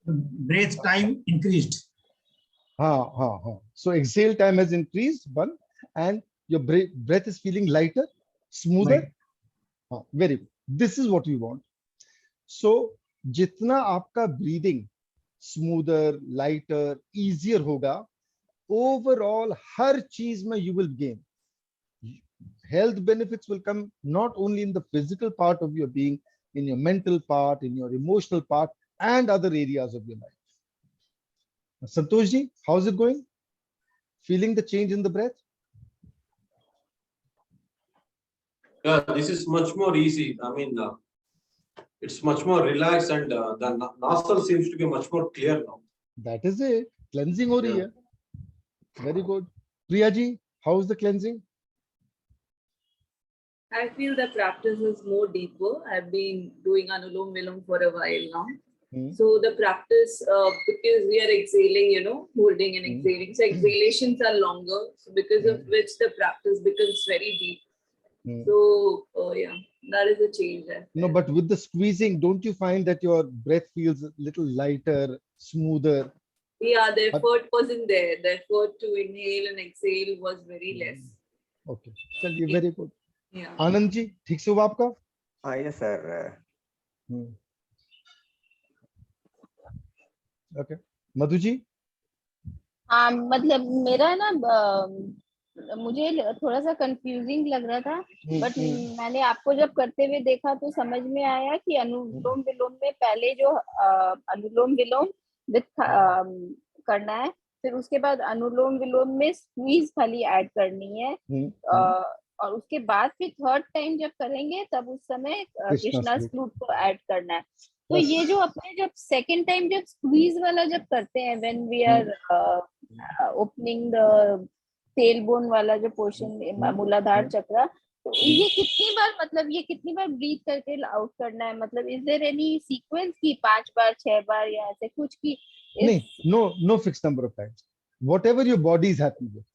The breath time increased. So exhale time has increased, one, and your breath is feeling lighter, smoother. Right. Very good. This is what we want. So jitna aapka breathing smoother, lighter, easier hoga, overall har cheez mein you will gain. Health benefits will come not only in the physical part of your being, in your mental part, in your emotional part, and other areas of your life. Santosh ji, how's it going? Feeling the change in the breath? Yeah, this is much more easy. I mean, it's much more relaxed, and the nostril seems to be much more clear now. That is it. Cleansing ho rahi hai. Very good. Priya ji, how's the cleansing? I feel the practice is more deeper. I've been doing Anulom Vilom for a while now. So the practice, because we are exhaling, holding and exhaling. So exhalations are longer. So because of which the practice becomes very deep. So yeah, that is a change. No, but with the squeezing, don't you find that your breath feels a little lighter, smoother? Yeah, the effort wasn't there. The effort to inhale and exhale was very less. Okay, चलिए, very good. Yeah. Anand ji, ठीक से हुआ आपका? हाँ, yes sir. Okay, Madhu ji? हाँ, मतलब मेरा ना मुझे थोड़ा सा कंफ्यूजिंग लग रहा था, बट मैंने आपको जब करते हुए देखा तो समझ में आया कि अनुलोम विलोम में पहले जो अनुलोम विलोम विथ करना है, फिर उसके बाद अनुलोम विलोम में स्क्वीज खाली ऐड करनी है, और उसके बाद फिर थर्ड टाइम जब करेंगे तब उस समय कृष्णा फ्लूट को ऐड करना है. तो ये जो अपने जब सेकेंड टाइम जब स्क्वीज वाला जब करते हैं, when we are opening the tailbone वाला जो पोर्शन मूलाधार चक्र, तो ये कितनी बार, मतलब ये कितनी बार ब्रीथ करके आउट करना है? मतलब इज देयर एनी सीक्वेंस की 5 बार 6 बार या ऐसे कुछ की? नहीं, no fixed number of times. Whatever your body is happy with.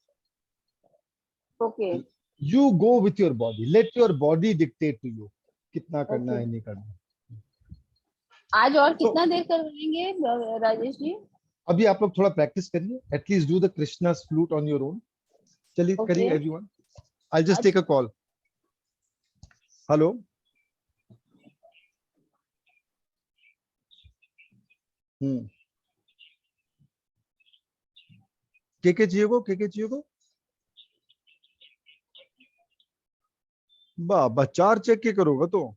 Okay. You go with your body. Let your body dictate to you कितना करना है, नहीं करना. आज और कितना देर करेंगे राजेश जी? अभी आप लोग थोड़ा प्रैक्टिस करिए. At least do the Krishna's flute on your own. चलिए करिए everyone. I'll just take a call. Hello. के चाहिए को बाबा 4 चेक के करोगे तो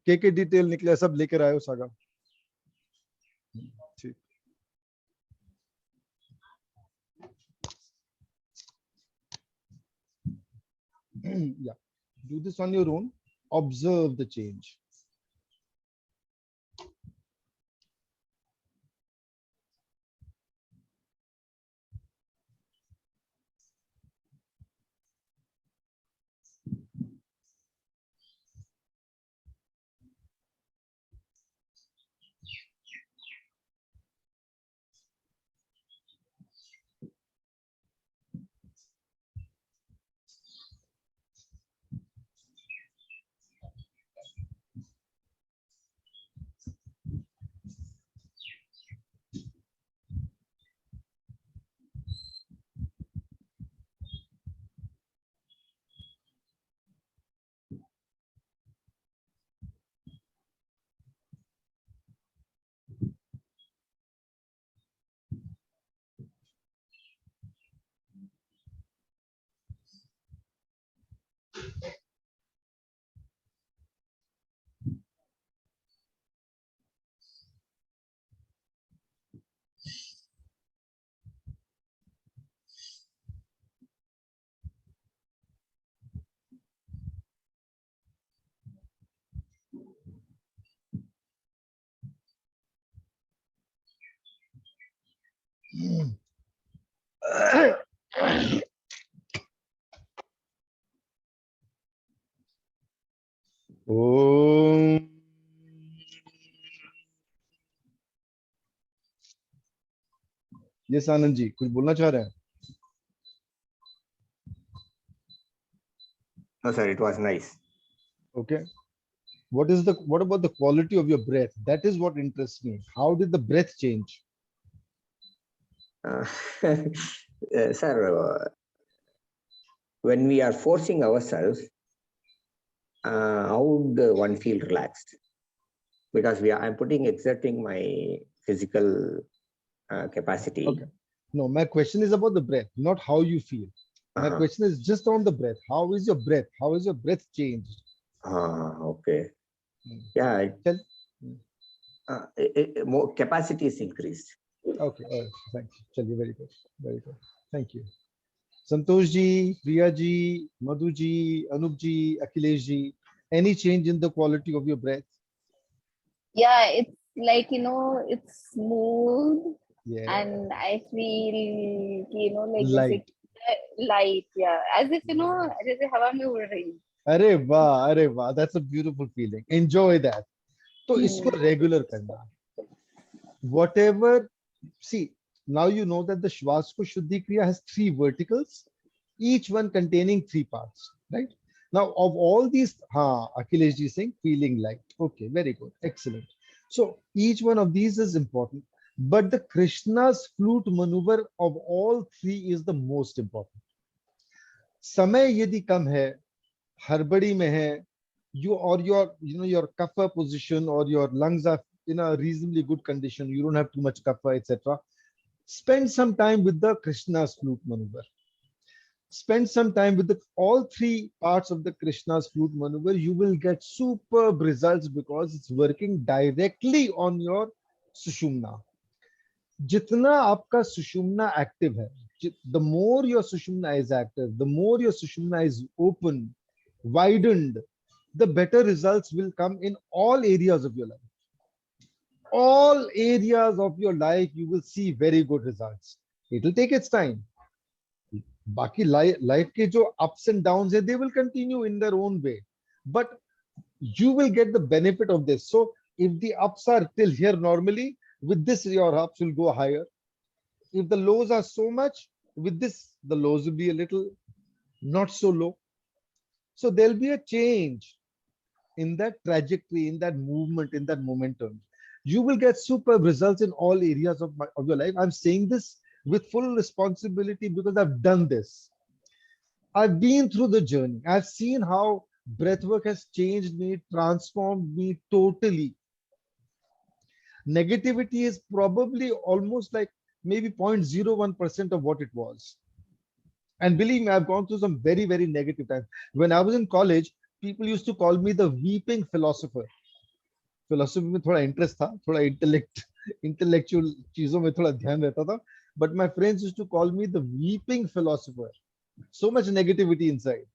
के डिटेल निकले, सब लेकर आए हो सागा. ठीक. Yeah, do this on your own. Observe the change. Yes, Anand ji, कुछ बोलना चाह रहे हैं? No, sir, it was nice. Okay. What about the quality of your breath? That is what interests me. How did the breath change? Sir, when we are forcing ourselves, how would one feel relaxed? Because I'm exerting my physical capacity. Okay. No, my question is about the breath, not how you feel. My question is just on the breath. How is your breath? How is your breath changed? Okay. Yeah. More capacity is increased. Okay. Thank you. Chaliye, very good. Very good. Thank you. Santosh ji, Priya ji, Madhu ji, Anup ji, Akhilesh ji, any change in the quality of your breath? Yeah, it's like, it's smooth. Yeah. And I feel, like light. Light, yeah. As if, जैसे हवा में उड़ रही हूँ. अरे वाह, that's a beautiful feeling. Enjoy that. तो इसको regular करना. Whatever, see, now you know that the Swaskosh Shuddhi Kriya has 3 verticals, each one containing 3 parts, right? Now, of all these, Akhilesh ji saying feeling light. Okay, very good, excellent. So each one of these is important, but the Krishna's flute maneuver of all 3 is the most important. समय यदि कम है, हड़बड़ी में है, your kapha position or your lungs are in a reasonably good condition, you don't have too much kapha, etc. Spend some time with the Krishna's flute maneuver. Spend some time with all 3 parts of the Krishna's flute maneuver. You will get superb results because it's working directly on your sushumna. Jitna aapka sushumna active hai, the more your sushumna is active, the more your sushumna is open, widened, the better results will come in all areas of your life. All areas of your life, you will see very good results. It will take its time. Baki life ke jo ups and downs hai, they will continue in their own way. But you will get the benefit of this. So if the ups are till here normally, with this your ups will go higher. If the lows are so much, with this the lows will be a little not so low. So there'll be a change in that trajectory, in that movement, in that momentum. You will get superb results in all areas of your life. I'm saying this with full responsibility because I've done this. I've been through the journey. I've seen how breathwork has changed me, transformed me totally. Negativity is probably almost like maybe 0.01% of what it was. And believe me, I've gone through some very, very negative times. When I was in college, people used to call me the weeping philosopher. Philosophy में थोड़ा interest था, थोड़ा intellectual चीजों में थोड़ा ध्यान रहता था. But my friends used to call me the weeping philosopher. So much negativity inside.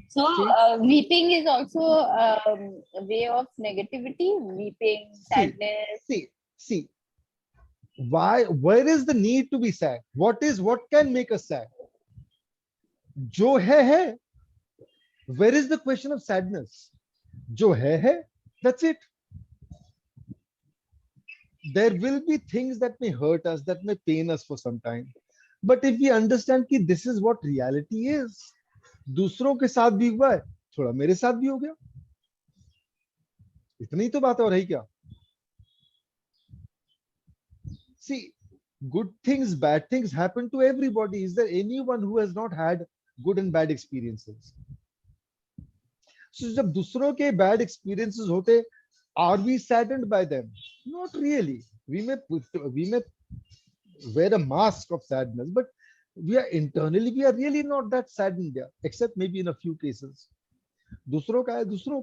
So weeping is also a way of negativity. Weeping, sadness. See. Where is the need to be sad? What can make us sad? Jo hai. Where is the question of sadness? Jo hai, that's it. There will be things that may hurt us, that may pain us for some time. But if we understand that this is what reality is, दूसरों के साथ भी हुआ है, थोड़ा मेरे साथ भी हो गया. इतनी तो बात हो रही क्या? See, good things, bad things happen to everybody. Is there anyone who has not had good and bad experiences? So जब दूसरों के bad experiences होते, are we saddened by them? Not really. We may wear a mask of sadness, but we are really not that saddened there, except maybe in a few cases. दूसरों का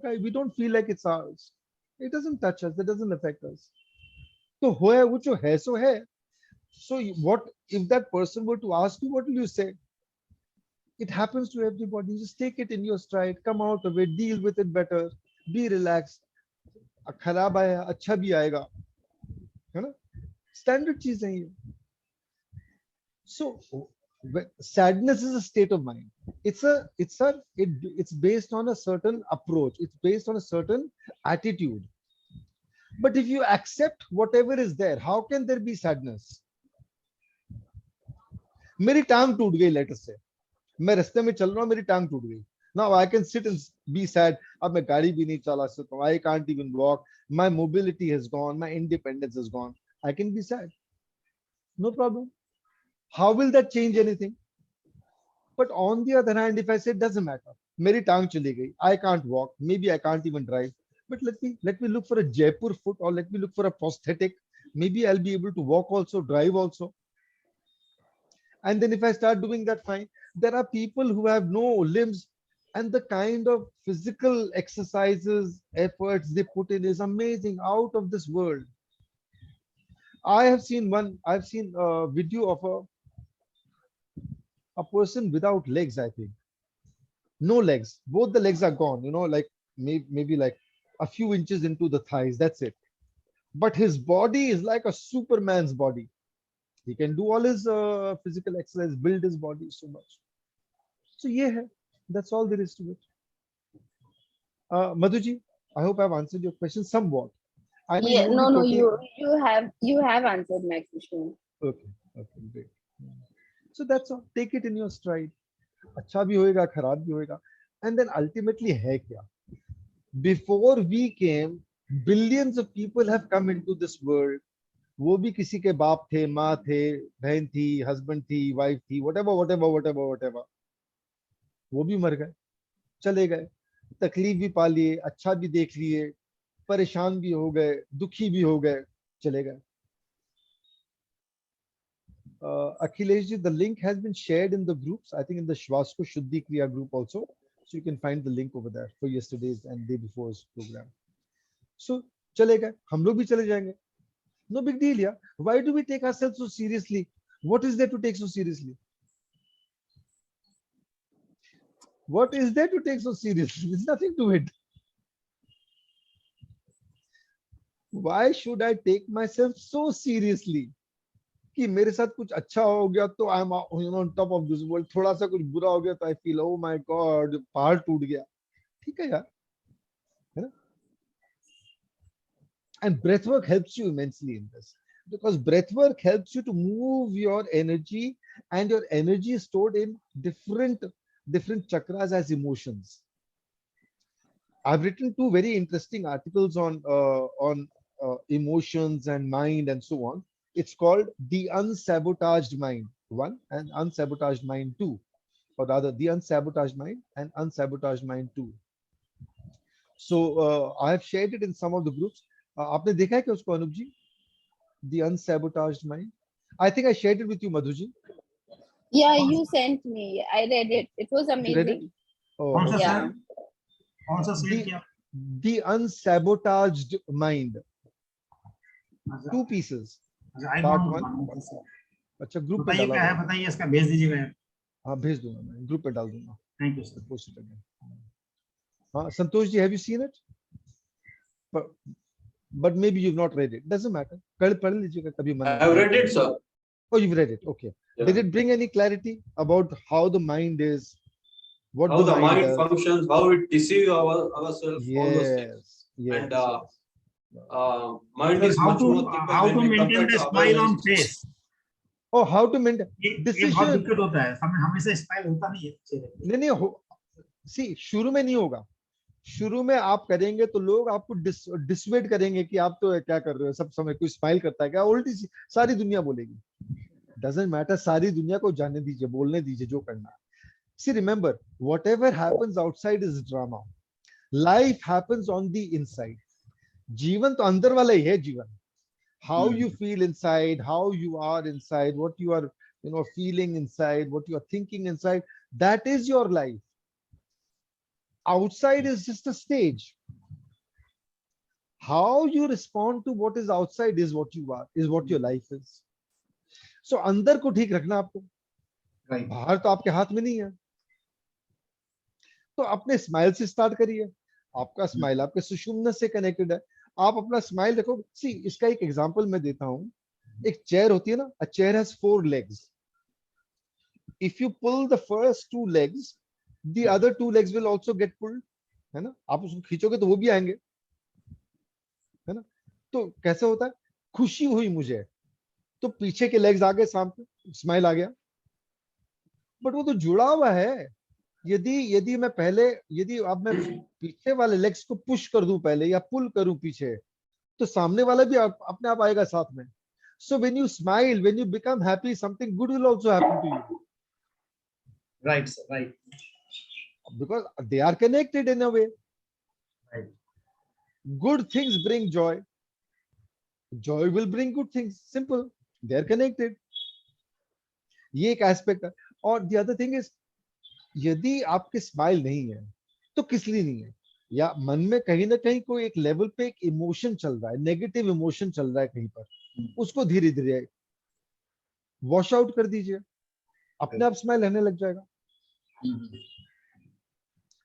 है, we don't feel like it's ours. It doesn't touch us. It doesn't affect us. तो है वो जो है सो है. So what if that person were to ask you, what will you say? It happens to everybody. Just take it in your stride, come out of it, deal with it better, be relaxed. खराब आया, अच्छा भी आएगा, है ना? Standard चीज है ये. So sadness is a state of mind. It's based on a certain approach. It's based on a certain attitude. But if you accept whatever is there, how can there be sadness? मेरी टांग टूट गई, let us से, मैं रास्ते में चल रहा हूँ, मेरी टांग टूट गई. Now I can sit and be sad. अब मैं गाड़ी भी नहीं चला सकता हूँ. I can't even walk. My mobility has gone. My independence has gone. I can be sad. No problem. How will that change anything? But on the other hand, if I say it doesn't matter, मेरी टांग चली गई, I can't walk, maybe I can't even drive, but let me look for a Jaipur foot, or let me look for a prosthetic. Maybe I'll be able to walk also, drive also. And then if I start doing that, fine. There are people who have no limbs, and the kind of physical exercises, efforts they put in is amazing, out of this world. I've seen a video of a person without legs, I think. No legs. Both the legs are gone, like maybe like a few inches into the thighs. That's it. But his body is like a Superman's body. He can do all his physical exercise, build his body so much. So yeah, that's all there is to it. Madhuji, I hope I've answered your question somewhat. I know Yeah, no, totally... you have answered my question. Okay, great. So that's all. Take it in your stride. अच्छा भी होएगा, खराब भी होएगा. And then ultimately है क्या? Before we came, billions of people have come into this world. वो भी किसी के बाप थे, माँ थे, बहन थी, husband थी, wife थी, whatever. वो भी मर गए, चले गए, तकलीफ भी पा लिए, अच्छा भी देख लिए, परेशान भी हो गए, दुखी भी हो गए, चले गए. Akhilesh, the link has been shared in the groups, I think in the Swaskosh Shuddhi Kriya group also. So you can find the link over there for yesterday's and day before's program. So, chale gaye, hum log bhi chale jayenge. No big deal, yeah. Why do we take ourselves so seriously? What is there to take so seriously? What is there to take so seriously? There's nothing to it. Why should I take myself so seriously? कि मेरे साथ कुछ अच्छा हो गया तो I am on top of this world, थोड़ा सा कुछ बुरा हो गया तो I feel oh my God, पहाड़ टूट गया. ठीक है यार, है ना? And breath work helps you immensely in this, because breath work helps you to move your energy, and your energy is stored in different chakras as emotions. I've written 2 very interesting articles on emotions and mind and so on. It's called The Unsabotaged Mind 1 and Unsabotaged Mind 2, or rather The Unsabotaged Mind and Unsabotaged Mind 2. So I have shared it in some of the groups. आपने देखा है क्या उसको, अनुप जी? The Unsabotaged Mind. I think I shared it with you, Madhuji. Yeah, you sent me. I read it. It was amazing. You read it? Oh, कौन सा yeah. Sir? कौन सा share किया? The Unsabotaged Mind. 2 pieces. Part 1. अच्छा, group पे डाला है. बताइए, इसका भेज दीजिएगा यार. हाँ, भेज दूंगा मैं, ग्रुप पे डाल दूंगा. Thank you sir. Post it again. हाँ, Santosh ji, have you seen it? But maybe you've not read it. Doesn't matter. कल पढ़ लीजिएगा कभी मन. I have read it, sir. Oh, you've read it. Okay. Yeah. Did it bring any clarity about how the mind is? What How the mind does? functions, how it deceives ourselves, all those things. Yes. And yes. mind is How much more thicker to when we maintain compare the to smile other on religions. face. Oh, how to maintain ये बहुत decision. दिक्कत होता है, हमेशा smile होता नहीं है. नहीं see, शुरू में नहीं होगा. शुरू में आप करेंगे तो लोग आपको डिसवेट करेंगे कि आप तो क्या कर रहे हो, सब समय कोई स्माइल करता है क्या, उल्टी सारी दुनिया बोलेगी. डजंट मैटर, सारी दुनिया को जाने दीजिए, बोलने दीजिए जो करना है. See, remember, whatever happens outside is drama. Life happens on the inside. जीवन तो अंदर वाला ही है जीवन. How you feel inside, how you are inside, what you are, feeling inside, what you are thinking inside, that is your life. Outside is just a stage. How you respond to what is outside is what you are, is what your life is. So अंदर को ठीक रखना आपको, बाहर तो आपके हाथ में नहीं है. तो अपने स्माइल से स्टार्ट करिए. आपका स्माइल आपके सुषुम्ना से कनेक्टेड है. आप अपना स्माइल देखो. सी, इसका एक एग्जांपल मैं देता हूं. एक चेयर होती है ना, a chair has 4 legs. If you pull the first 2 legs, the other 2 legs will also get pulled, है ना. आप उसको खींचोगे तो वो भी आएंगे, है ना. तो कैसे होता है, खुशी हुई मुझे तो पीछे के लेग्स आ गए, सामने स्माइल आ गया, बट वो तो जुड़ा हुआ है। यदि यदि मैं पहले, यदि अब मैं पीछे वाले लेग्स को पुश कर दूं पहले या पुल करूं पीछे, तो सामने वाला भी अपने आप आएगा साथ में. So when you smile, when you become happy, something good will also happen to you. Right, sir. Right. Because they are connected in a way. Right. Good things bring joy. Joy will bring good things. Simple. They are connected. ये एक aspect है. और the other thing is, यदि आपके smile नहीं है तो किस लिए नहीं है, या मन में कहीं ना कहीं कोई एक लेवल पे एक इमोशन चल रहा है, नेगेटिव इमोशन चल रहा है कहीं पर, उसको धीरे धीरे वॉश आउट कर दीजिए, अपने आप स्माइल रहने लग जाएगा.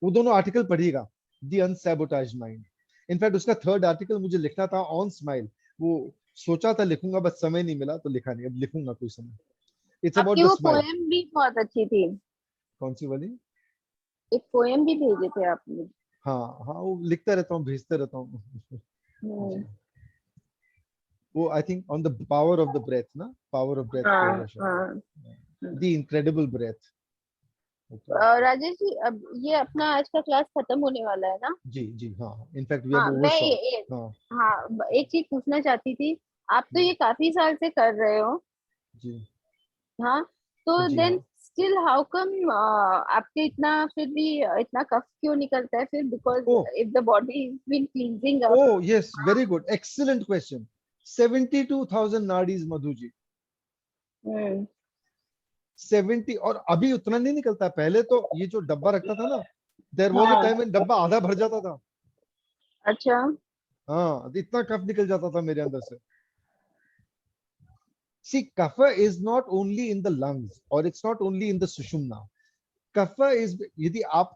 वो दोनों आर्टिकल पढ़िएगा, द अनसैबोटाइज माइंड. इनफैक्ट उसका थर्ड आर्टिकल मुझे लिखना था ऑन स्माइल, वो सोचा था लिखूंगा, बस समय नहीं मिला तो लिखा नहीं, अब लिखूंगा कोई समय. इट्स अबाउट आपकी द वो स्माइल. पोएम भी बहुत अच्छी थी. कौन सी वाली? एक पोएम भी भेजे थे आपने. हाँ हाँ, वो लिखता रहता हूँ, भेजते रहता हूँ. वो I think on the power of the breath ना, पावर ऑफ ब्रेथ पोएम है शायद, the incredible breath. Rajesh ji, अब ये अपना आज का क्लास खत्म होने वाला है ना? जी जी हाँ, इनफैक्ट वी हाँ, हैव मैं ओवरशॉट. हाँ, एक चीज पूछना चाहती थी. आप तो ये काफी साल से कर रहे हो. जी हाँ, तो जी देन हाँ. स्टिल हाउ कम आपके इतना फिर भी इतना कफ क्यों निकलता है फिर? Because oh if the body is been cleansing up. Oh yes, very good, excellent question. 72,000 नाडीज मधु जी. 70, और अभी उतना नहीं निकलता. पहले तो ये जो डब्बा रखता था ना, देयर वाज अ टाइम डब्बा आधा भर जाता था. अच्छा. हाँ, इतना कफ निकल जाता था मेरे अंदर से. See, kapha is not only in the lungs, or it's not only in the sushumna. Kapha is, यदि आप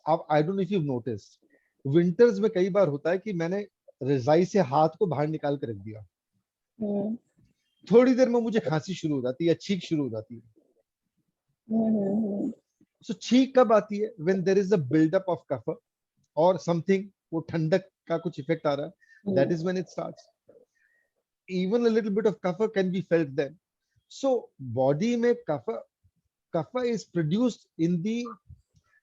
I don't know if you've noticed, winters में कई बार होता है कि मैंने रजाई से हाथ को बाहर निकाल कर रख दिया, थोड़ी देर में मुझे खांसी शुरू हो जाती है, छींक शुरू हो जाती है. So छींक कब आती है? When there is a build up of kapha or something, वो ठंडक का कुछ इफेक्ट आ रहा है, that is when it starts. Even a little bit of kapha can be felt then. So body में kapha is produced in the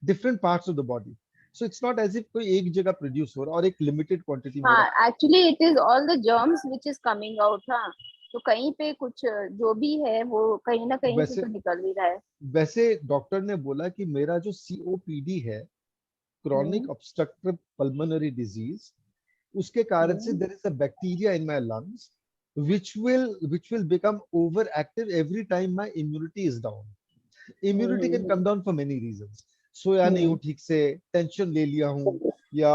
different parts of the body. So it's not as if कोई एक जगह produce हो रहा है और एक limited quantity में हो रहा है. हाँ, actually it is all the germs which is coming out. हाँ, तो कहीं पे कुछ जो भी है वो कहीं ना कहीं से तो निकल ही रहा है. वैसे डॉक्टर ने बोला कि मेरा जो COPD है, क्रॉनिक ऑब्स्ट्रक्टिव पल्मोनरी डिजीज, उसके कारण से there is a bacteria in my lungs which will become overactive every time my immunity is down. Immunity can come down for many reasons. सोया नहीं हूँ ठीक से, टेंशन ले लिया हूँ, या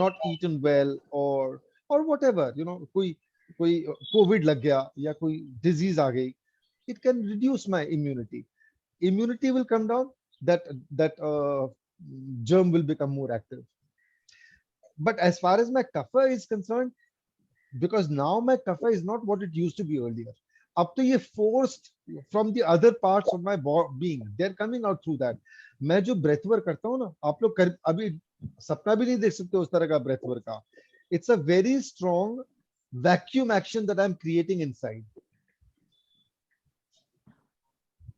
not eaten well, or whatever, कोई कोविड लग गया या कोई डिजीज आ गई, it can reduce my immunity. Immunity will come down, that germ will become more active. But as far as my kapha is concerned, because now my kapha is not what it used to be earlier. अब तो ये forced from the other parts of my being, they're coming out through that. मैं जो breath work करता हूँ ना, आप लोग अभी सपना भी नहीं देख सकते उस तरह का breath work का. It's a very strong vacuum action that I'm creating inside.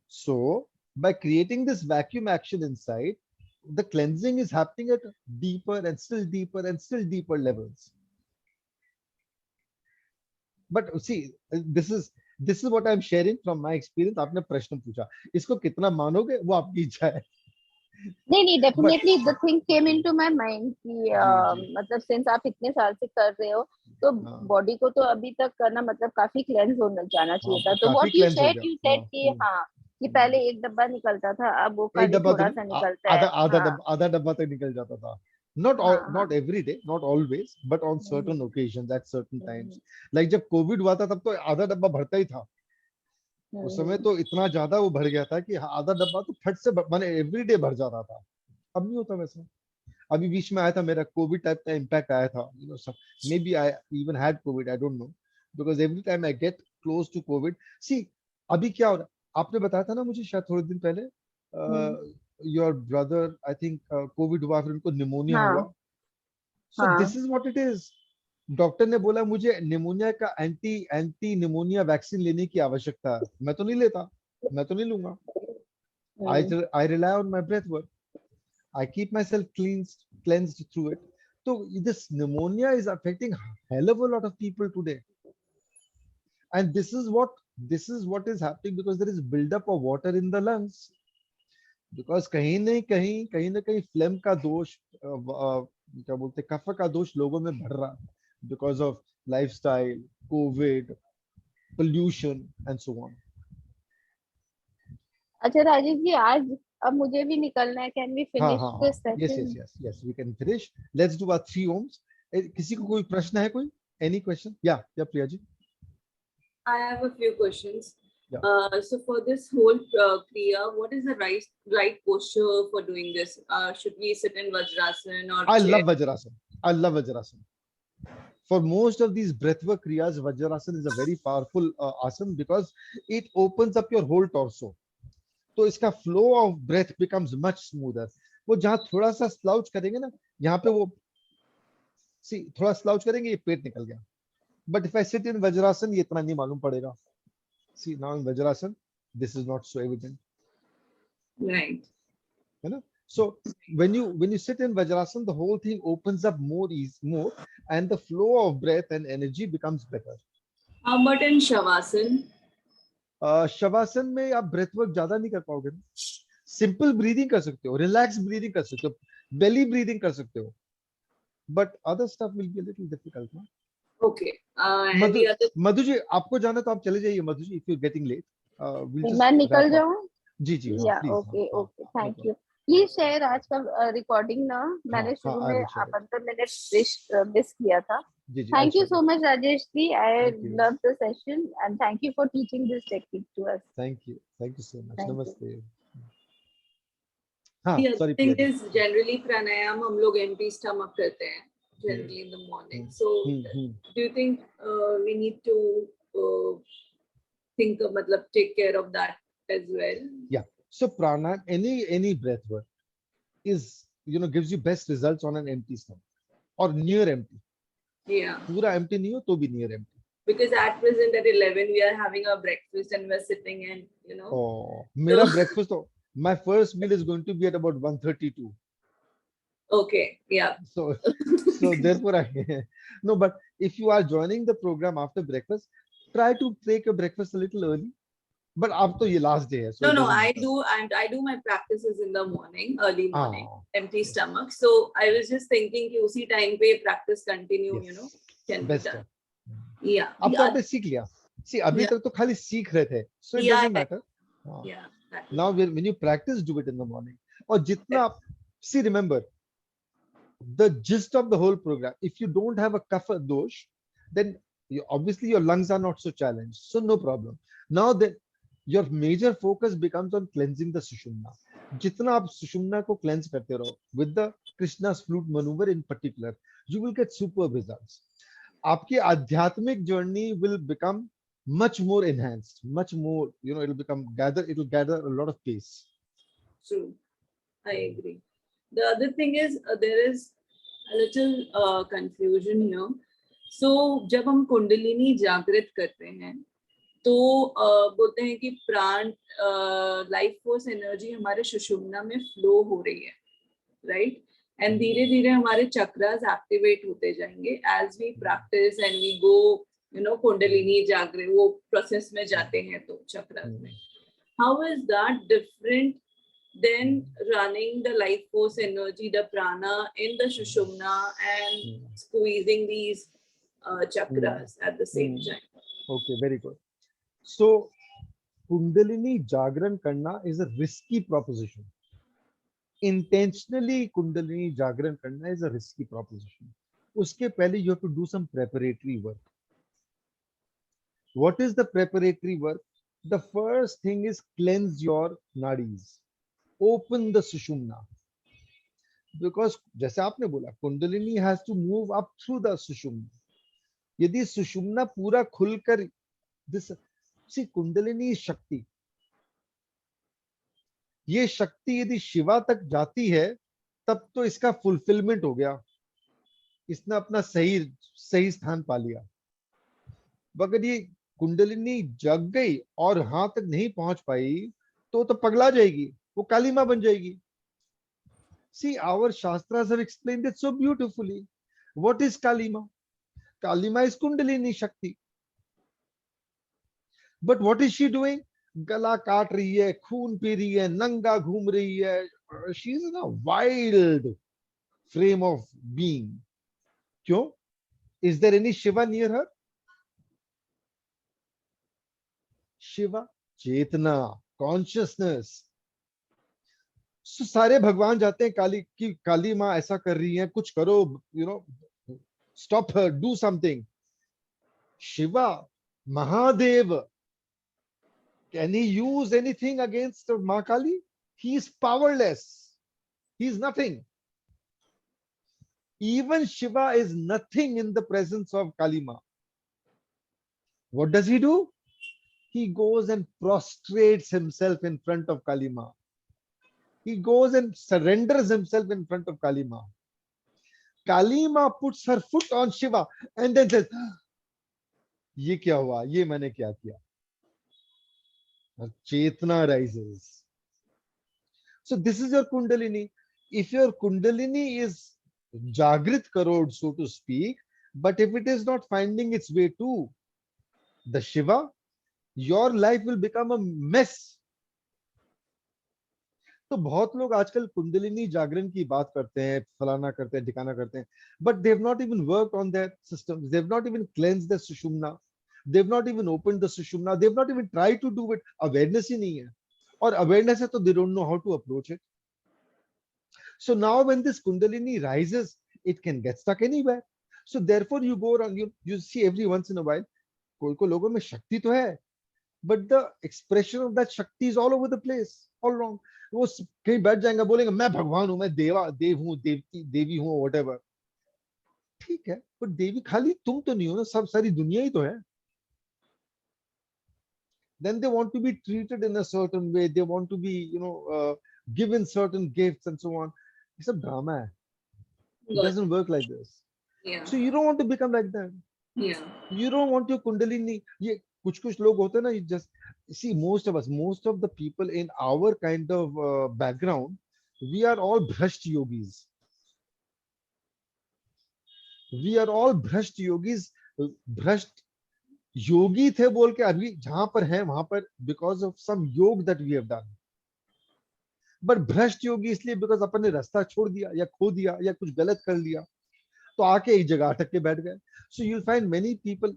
So by creating this vacuum action inside, the cleansing is happening at deeper and still deeper and still deeper levels. But see, this is what I'm sharing from my experience. आपने प्रश्न पूछा, इसको कितना मानोगे वो आपकी इच्छा है. नहीं, definitely the thing came into my mind कि मतलब सिंस आप इतने साल से कर रहे हो तो बॉडी को तो अभी तक करना मतलब काफी क्लेंस होना जाना चाहिए था. तो व्हाट यू सेड कि हाँ, कि पहले एक डब्बा निकलता था, अब वो खाली थोड़ा सा निकलता है. आधा डब्बा तक निकल जाता था. Not every day, not always, but on certain occasions, at certain times. Like जब कोविड हुआ था तब तो आधा डब्बा भरता ही था. उस समय तो इतना ज्यादा वो भर गया था कि आधा डब्बा तो फट से माने एवरी डे भर जाता था. अब नहीं होता वैसा. अभी बीच में आया था मेरा कोविड टाइप का इम्पैक्ट आया था. May be I even had Covid, I don't know, because every time I get close to Covid. See अभी क्या हो रहा है, आपने बताया था ना मुझे शायद थोड़े दिन पहले, your brother I think Covid हुआ, फिर उनको निमोनिया हुआ. So this is what it is. Doctor ने बोला मुझे निमोनिया का एंटी निमोनिया वैक्सीन लेने की आवश्यकता है, मैं तो नहीं लेता, मैं तो नहीं लूंगा. I rely on my breath work. I keep myself cleansed through it. So this pneumonia is affecting hell of a lot of people today, and this is what is happening because there is buildup of water in the lungs. Because कहीं ना कहीं phlegm का दोष, क्या बोलते हैं, कफ का दोष लोगों में बढ़ रहा है because of lifestyle, COVID, pollution, and so on. अच्छा राजेश जी, आज अब मुझे भी निकलना है. कैन वी हाँ फिनिश हाँ हाँ, this yes session? yes yes yes, we can finish. Let's do our 3 ohms. किसी को कोई प्रश्न है, कोई any question? Yeah, Priya ji. I have a few questions. Yeah. So for this whole kriya, what is the right posture for doing this? Should we sit in Vajrasana or I chair? love Vajrasana. I love Vajrasana. For most of these breathwork kriyas, Vajrasana is a very powerful asana because it opens up your whole torso. तो इसका flow of breath becomes much smoother. वो जहाँ थोड़ा सा slouch करेंगे ना, यहाँ पे वो थोड़ा slouch करेंगे, ये पेट निकल गया. But if I sit in Vajrasana, ये इतना नहीं मालूम पड़ेगा. See, now in Vajrasana, this is not so evident. Right. You know? So when you sit in Vajrasana, the whole thing opens up more, and the flow of breath and energy becomes better. But in Shavasana? Shavasana में आप breath work ज्यादा नहीं कर पाओगे. Simple breathing कर सकते हो, relax breathing कर सकते हो, बेली ब्रीदिंग कर सकते हो, but other stuff will be a little difficult. Okay. And the other... Madhu ji, आपको जाना तो आप चले जाइए. Madhu ji, if you getting late, मैं निकल जाऊं? जी जी, या please. Okay okay, thank you. Please share आज का रिकॉर्डिंग ना. मैंने शुरू में 15 मिनट मिस किया था. Thank you so much, Rajesh ji. I love the session and thank you for teaching this technique to us. Thank you so much. Namaste. The other thing is generally pranayam हम लोग empty stomach करते हैं generally in the morning. So do you think we need to think of, मतलब take care of that as well? Yeah. So pranayam, any breath work is, gives you best results on an empty stomach or near empty. Yeah. पूरा empty नहीं हो तो भी near empty. Because at present at 11 we are having our breakfast and we're sitting and Oh, मेरा breakfast, my first meal is going to be at about 1:32. Okay. Yeah. So therefore no, but if you are joining the program after breakfast, try to take a breakfast a little early. But अब तो ये last day है. So no, I do my practices in the morning, early morning, empty stomach. So I was just thinking कि उसी time पे practice continue, can be done. Yeah. अब तो आपने सीख लिया. See, अभी तक तो खाली सीख रहे थे. So it doesn't matter. Yeah. Now when you practice, do it in the morning. और जितना आप, see, remember the gist of the whole program. If you don't have a kapha dosh, then obviously your lungs are not so challenged. So no problem. Now then, your major focus becomes on cleansing the sushumna. जितना आप सुषुम्ना को cleanse करते रहो with the Krishna's flute maneuver in particular, you will get superb results. आपकी आध्यात्मिक journey will become much more enhanced, much more, it will gather a lot of pace. True, I agree. The other thing is there is a little confusion here. So जब हम कुंडलिनी जागृत करते हैं तो बोलते हैं कि प्राण लाइफ फोर्स एनर्जी हमारे सुषुम्ना में फ्लो हो रही है, राइट? एंड धीरे धीरे हमारे चक्रास एक्टिवेट होते जाएंगे as we practise and we go Kundalini जागृत वो प्रोसेस में जाते हैं तो चक्रास में. How is that different than running the life force energy, the prana in the Sushumna and squeezing these chakras at the same time? Okay, very good. So Kundalini Jagran karna is a risky proposition. Intentionally Kundalini Jagran karna is a risky proposition. Uske pehle you have to do some preparatory work. What is the preparatory work? The first thing is cleanse your nadis. Open the sushumna. Because जैसे आपने बोला, Kundalini has to move up through the sushumna. यदि सुषुम्ना पूरा खुलकर, सी कुंडलिनी शक्ति, ये शक्ति यदि शिवा तक जाती है तब तो इसका फुलफिलमेंट हो गया. इसने अपना सही सही स्थान पा लिया। अगर ये कुंडलिनी जग गई और यहां तक नहीं पहुंच पाई तो पगला जाएगी, वो काली मां बन जाएगी। See, our Shastras have explained it so beautifully. What is Kalima? Kalima is Kundalini Shakti. But what is she doing? गला काट रही है, खून पी रही है, नंगा घूम रही है. She is in a wild frame of being. क्यों? Is there any Shiva near her? Shiva, Chetna, consciousness. So, सारे भगवान जाते हैं काली माँ ऐसा कर रही है, कुछ करो, stop her, do something. Shiva, Mahadev, can he use anything against Ma Kali? He is powerless. He is nothing. Even Shiva is nothing in the presence of Kali Ma. What does he do? He goes and prostrates himself in front of Kali Ma. He goes and surrenders himself in front of Kali Ma. Kali Ma puts her foot on Shiva and then says, ये क्या हुआ, ये मैंने क्या किया? Chetna rises. So this is your Kundalini. If your Kundalini is Jagrit Karod, so to speak, but if it is not finding its way to the Shiva, your life will become a mess. तो बहुत लोग आजकल कुंडलिनी जागरण की बात करते हैं, फलाना करते हैं, ठिकाना करते हैं, but they have not even worked on their systems. They have not even cleansed their sushumna. They have not even opened the sushumna. They have not even tried to do it. Awareness ही नहीं है, और awareness है तो they don't know how to approach it. So now when this kundalini rises, it can get stuck anywhere. So therefore you go around, you see every once in a while, कोई लोगों में शक्ति तो है, but the expression of that shakti is all over the place, all wrong. वो कहीं बैठ जाएंगे, बोलेंगे मैं भगवान हूं, मैं देव हूं, देवी हूं, whatever. ठीक है, पर देवी खाली तुम तो नहीं हो ना, सब सारी दुनिया ही तो है. Then they want to be treated in a certain way. They want to be, given certain gifts and so on. It's a drama hai. It doesn't work like this. Yeah. So you don't want to become like that. Yeah. You don't want your kundalini. ये कुछ लोग होते हैं ना, you just see, most of the people in our kind of background, we are all bhrasht yogis. We are all bhrasht yogis. Bhrasht योगी थे बोल के अभी जहां पर हैं वहां पर because of some योग that we have done. But भ्रष्ट योगी इसलिए because अपन ने रास्ता छोड़ दिया या खो दिया या कुछ गलत कर लिया, तो आके एक जगह अटक के बैठ गए. So you'll find many people,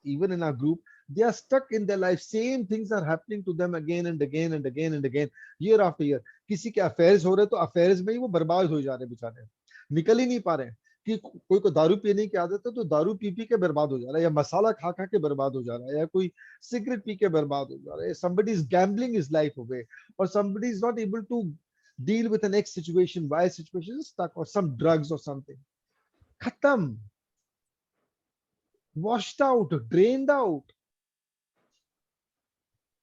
even in our group, they are stuck in their life. Same things are happening to them again and again and again and again, year after year. किसी के affairs हो रहे तो affairs में ही वो बर्बाद हो जा रहे बेचारे, निकल ही नहीं पा रहे. कि कोई को दारू पीने की आदत है तो दारू पी के बर्बाद हो जा रहा है, या मसाला खा के बर्बाद हो जा रहा है, या कोई सिगरेट पी के बर्बाद हो जा रहा है. Somebody is gambling his life away, or somebody is not able to deal with the next situation, why situation is stuck, or some drugs or something. Khatam, washed out, drained out.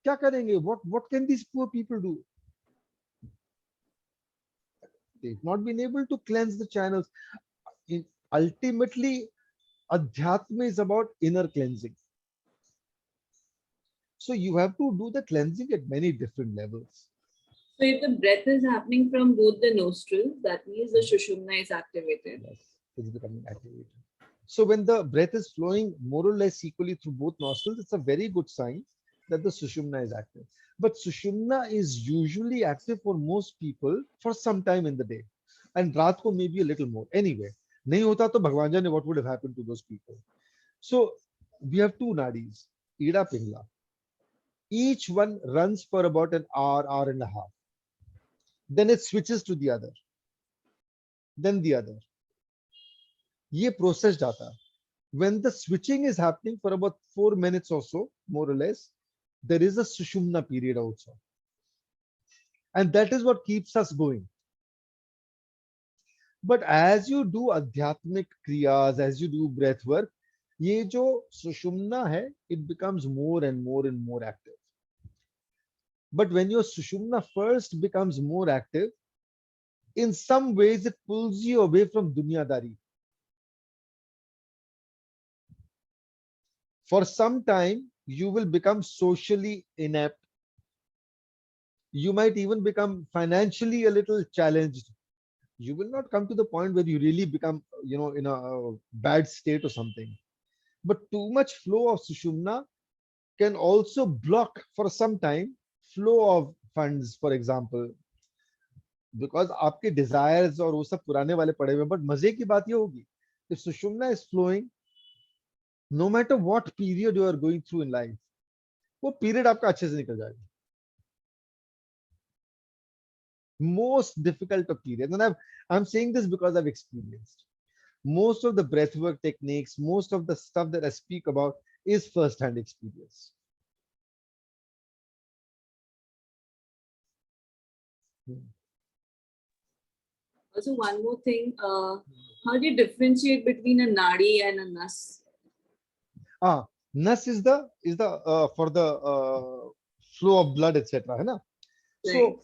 क्या करेंगे? What can these poor people do? They've not been able to cleanse the channels. Ultimately, Adhyatma is about inner cleansing. So you have to do the cleansing at many different levels. So if the breath is happening from both the nostrils, that means the Sushumna is activated. Yes, it's becoming activated. So when the breath is flowing more or less equally through both nostrils, it's a very good sign that the Sushumna is active. But Sushumna is usually active for most people for some time in the day. And Raat ko maybe a little more. Anyway, nahi hota to Bhagwan jane what would have happened to those people. So we have two nadis, Ida Pingla. Each one runs for about an hour and a half. Then it switches to the other. Then the other. ये process जाता है. When the switching is happening for about 4 minutes or so, more or less, there is a Sushumna period also. And that is what keeps us going. But as you do adhyatmic kriyas, as you do breath work, ये जो Sushumna है, it becomes more and more and more active. But when your Sushumna first becomes more active, in some ways it pulls you away from dunyadari. For some time, you will become socially inept. You might even become financially a little challenged. You will not come to the point where you really become, in a bad state or something. But too much flow of Sushumna can also block for some time flow of funds, for example, because आपके desires और वो सब पुराने वाले पड़े हुए हैं. But मजे की बात ये होगी, if Sushumna is flowing, no matter what period you are going through in life, वो period आपका अच्छे से निकल जाएगा. Most difficult of periods, and I'm saying this because I've experienced. Most of the breathwork techniques, most of the stuff that I speak about is first-hand experience. Also, one more thing, how do you differentiate between a nadi and a nas? Nas is the for the flow of blood, etc. Right? So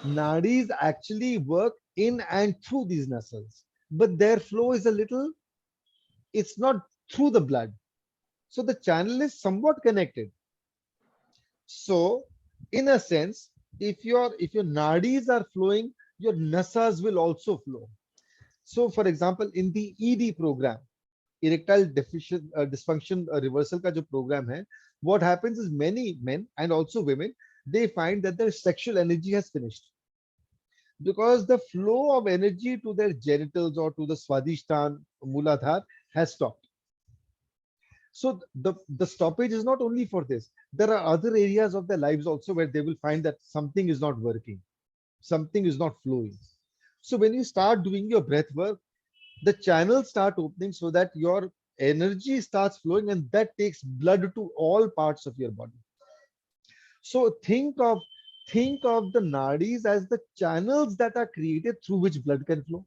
nadis actually work in and through these nasals, but their flow is a little, it's not through the blood. So the channel is somewhat connected. So in a sense, if your nadis are flowing, your nasas will also flow. So for example, in the ED program, erectile dysfunction reversal ka jo program hai, what happens is many men and also women, they find that their sexual energy has finished because the flow of energy to their genitals or to the swadhisthana mooladhara has stopped. So the stoppage is not only for this. There are other areas of their lives also where they will find that something is not working, something is not flowing. So when you start doing your breath work, the channels start opening so that your energy starts flowing, and that takes blood to all parts of your body. So think of the nadis as the channels that are created through which blood can flow.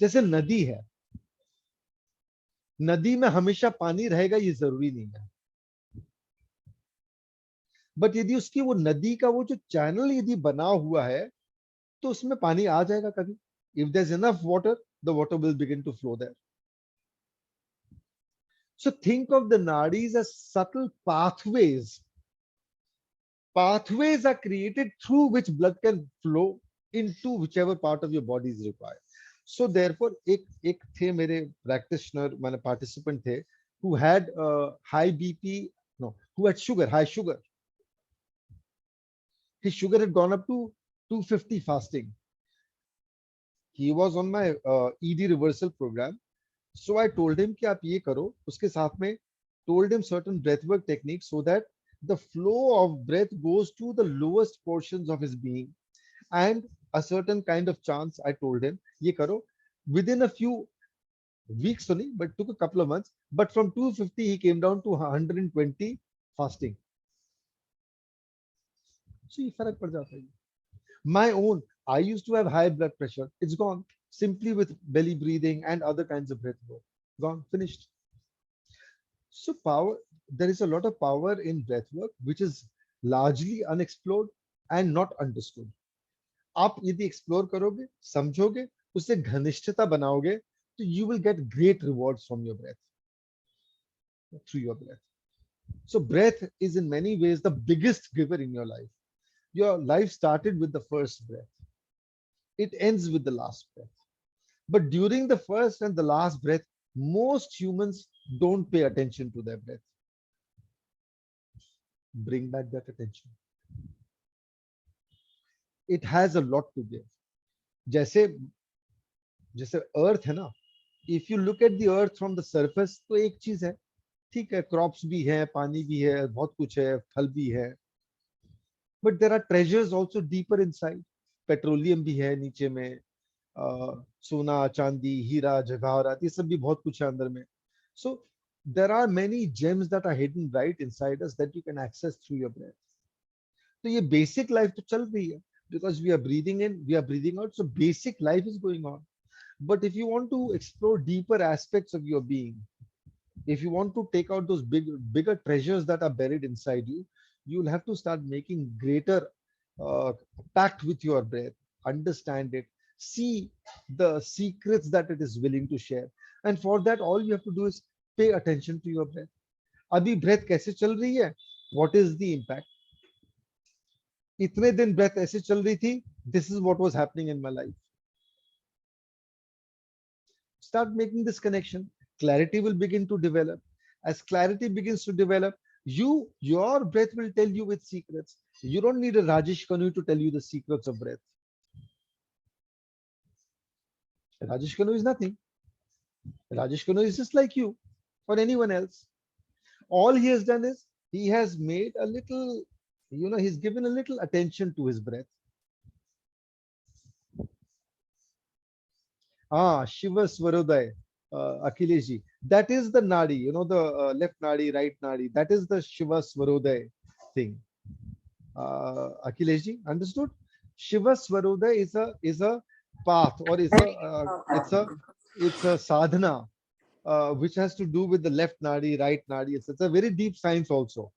जैसे नदी है, नदी में हमेशा पानी रहेगा ये जरूरी नहीं है, बट यदि उसकी वो नदी का वो जो चैनल यदि बना हुआ है तो उसमें पानी आ जाएगा कभी. If there's enough water, the water will begin to flow there. So think of the nadis as subtle pathways. Pathways are created through which blood can flow into whichever part of your body is required. So therefore, एक थे मेरे practitioner, माने participant थे, who had high BP, no, who had high sugar. His sugar had gone up to 250 fasting. He was on my ED reversal program. So I told him कि आप ये करो, उसके साथ में told him certain breathwork techniques so that the flow of breath goes to the lowest portions of his being, and a certain kind of chants I told him, ye karo. Within a few weeks only, but took a couple of months, but from 250 he came down to 120 fasting. So ye farak pad jata hai. My own, I used to have high blood pressure. It's gone simply with belly breathing and other kinds of breath work. Gone, finished. So power, there is a lot of power in breath work which is largely unexplored and not understood. आप यदि explore करोगे, समझोगे, उससे घनिष्ठता बनाओगे, तो you will get great rewards from your breath, through your breath. So breath is in many ways the biggest giver in your life. Your life started with the first breath. It ends with the last breath. But during the first and the last breath, most humans don't pay attention to their breath. Bring back that attention. It has a lot to give. जैसे अर्थ है ना, if you look at the earth from the surface, तो एक चीज है, ठीक है, crops भी है, पानी भी है, बहुत कुछ है, फल भी है, but there are treasures also deeper inside. Petroleum भी है नीचे में, सोना, चांदी, हीरा, जवाहरात, ये सब भी बहुत कुछ है अंदर में. So there are many gems that are hidden right inside us that you can access through your breath. तो ये basic life तो चल रही है, because we are breathing in, we are breathing out, so basic life is going on. But if you want to explore deeper aspects of your being, if you want to take out those bigger treasures that are buried inside you, you'll have to start making greater pact with your breath, understand it, see the secrets that it is willing to share. And for that, all you have to do is pay attention to your breath. अभी breath कैसे चल रही है? What is the impact? इतने दिन breath ऐसे चल रही थी. This is what was happening in my life. Start making this connection. Clarity will begin to develop. As clarity begins to develop, your breath will tell you its secrets. You don't need a Rajesh Kanu to tell you the secrets of breath. Rajesh Kanu is nothing. Rajesh Kanu is just like you or anyone else. All he has done is he has made a little, he's given a little attention to his breath. Shiva Swarodaya, Akhilesh. That is the nadi, the left nadi, right nadi. That is the Shiva Swarodaya thing. Akhilesh, understood? Shiva Swarodaya is a path, or it's a sadhana, which has to do with the left nadi, right nadi. It's a very deep science also,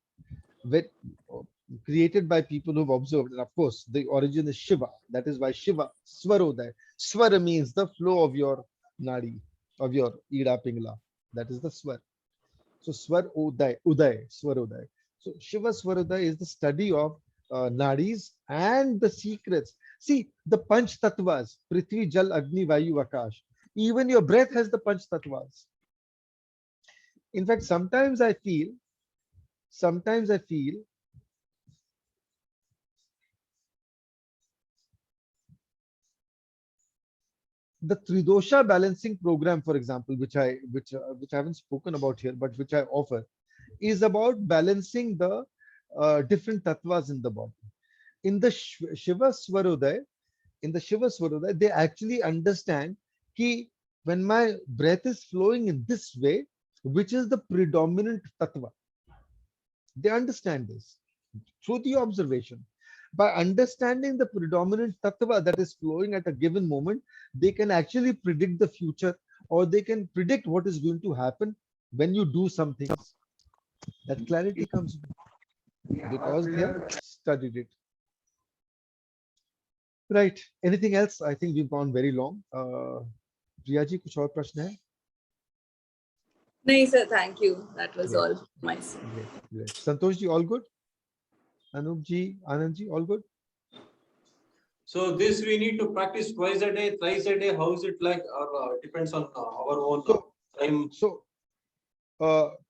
created by people who've observed. And of course, the origin is Shiva. That is why Shiva, Swarodaya. Swara means the flow of your nadi, of your Ida Pingla. That is the swar. So Swar Uday, Swarodaya. So Shiva Swarodaya is the study of nadis and the secrets. See, the Panch Tattvas, Prithvi, Jal, Agni, Vayu, Akash. Even your breath has the Panch Tattvas. In fact, sometimes I feel the Tridosha balancing program, for example, which I haven't spoken about here, but which I offer, is about balancing the different tattvas in the body. In the Shiva Swarodaya, they actually understand that when my breath is flowing in this way, which is the predominant tattva. They understand this through the observation. By understanding the predominant tattva that is flowing at a given moment, they can actually predict the future, or they can predict what is going to happen when you do some things. That clarity comes because they have studied it. Right. Anything else? I think we've gone very long. Priya ji, kuch aur prashn hai? No, sir, thank you. That was Great. all myself. Great. Santosh ji, all good? Anup ji, Anand ji, all good? So this we need to practice twice a day, thrice a day. How is it like? Or depends on our own time. So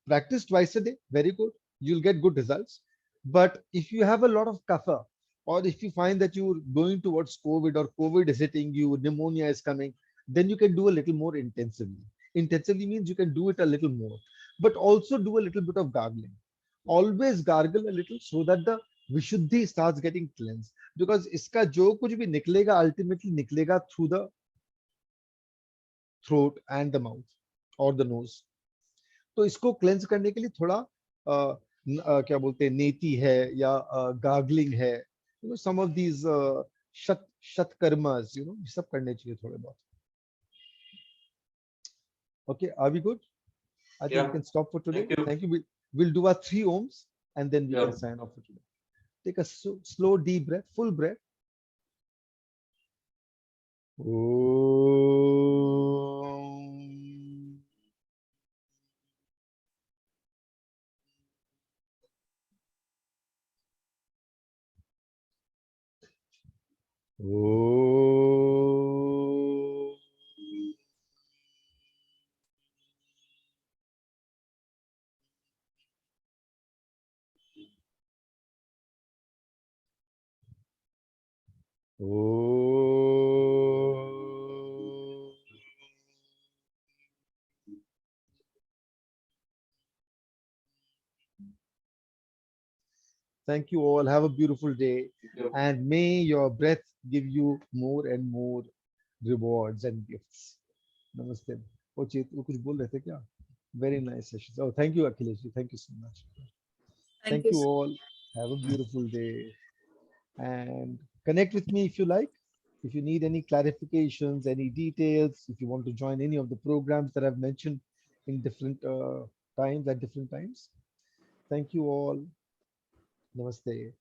practice twice a day. Very good. You'll get good results. But if you have a lot of kapha, or if you find that you're going towards COVID, or COVID is hitting you, pneumonia is coming, then you can do a little more intensively. Intensively means you can do it a little more, but also do a little bit of gargling. Always gargle a little so that the Vishuddhi starts getting cleansed. Because iska jo kuch bhi niklega, ultimately niklega through the throat and the mouth or the nose. तो इसको cleanse करने के लिए थोड़ा क्या बोलते हैं, नेति है या गार्गलिंग है, सम ऑफ दीज शत कर्मस, ये सब करने चाहिए थोड़े बहुत. Okay, are we good? I think we can stop for today. Thank you. We'll do our 3 ohms and then we can sign off for today. Take a slow deep breath, full breath. Thank you all. Have a beautiful day. And may your breath give you more and more rewards and gifts. Namaste. Oh, Chet, wo kuch bol rahe the kya? Very nice session. Oh, thank you, Akhilesh. Thank you so much. Thank you all. Have a beautiful day. And connect with me if you like. If you need any clarifications, any details, if you want to join any of the programs that I've mentioned in different times, at different times. Thank you all. Namaste.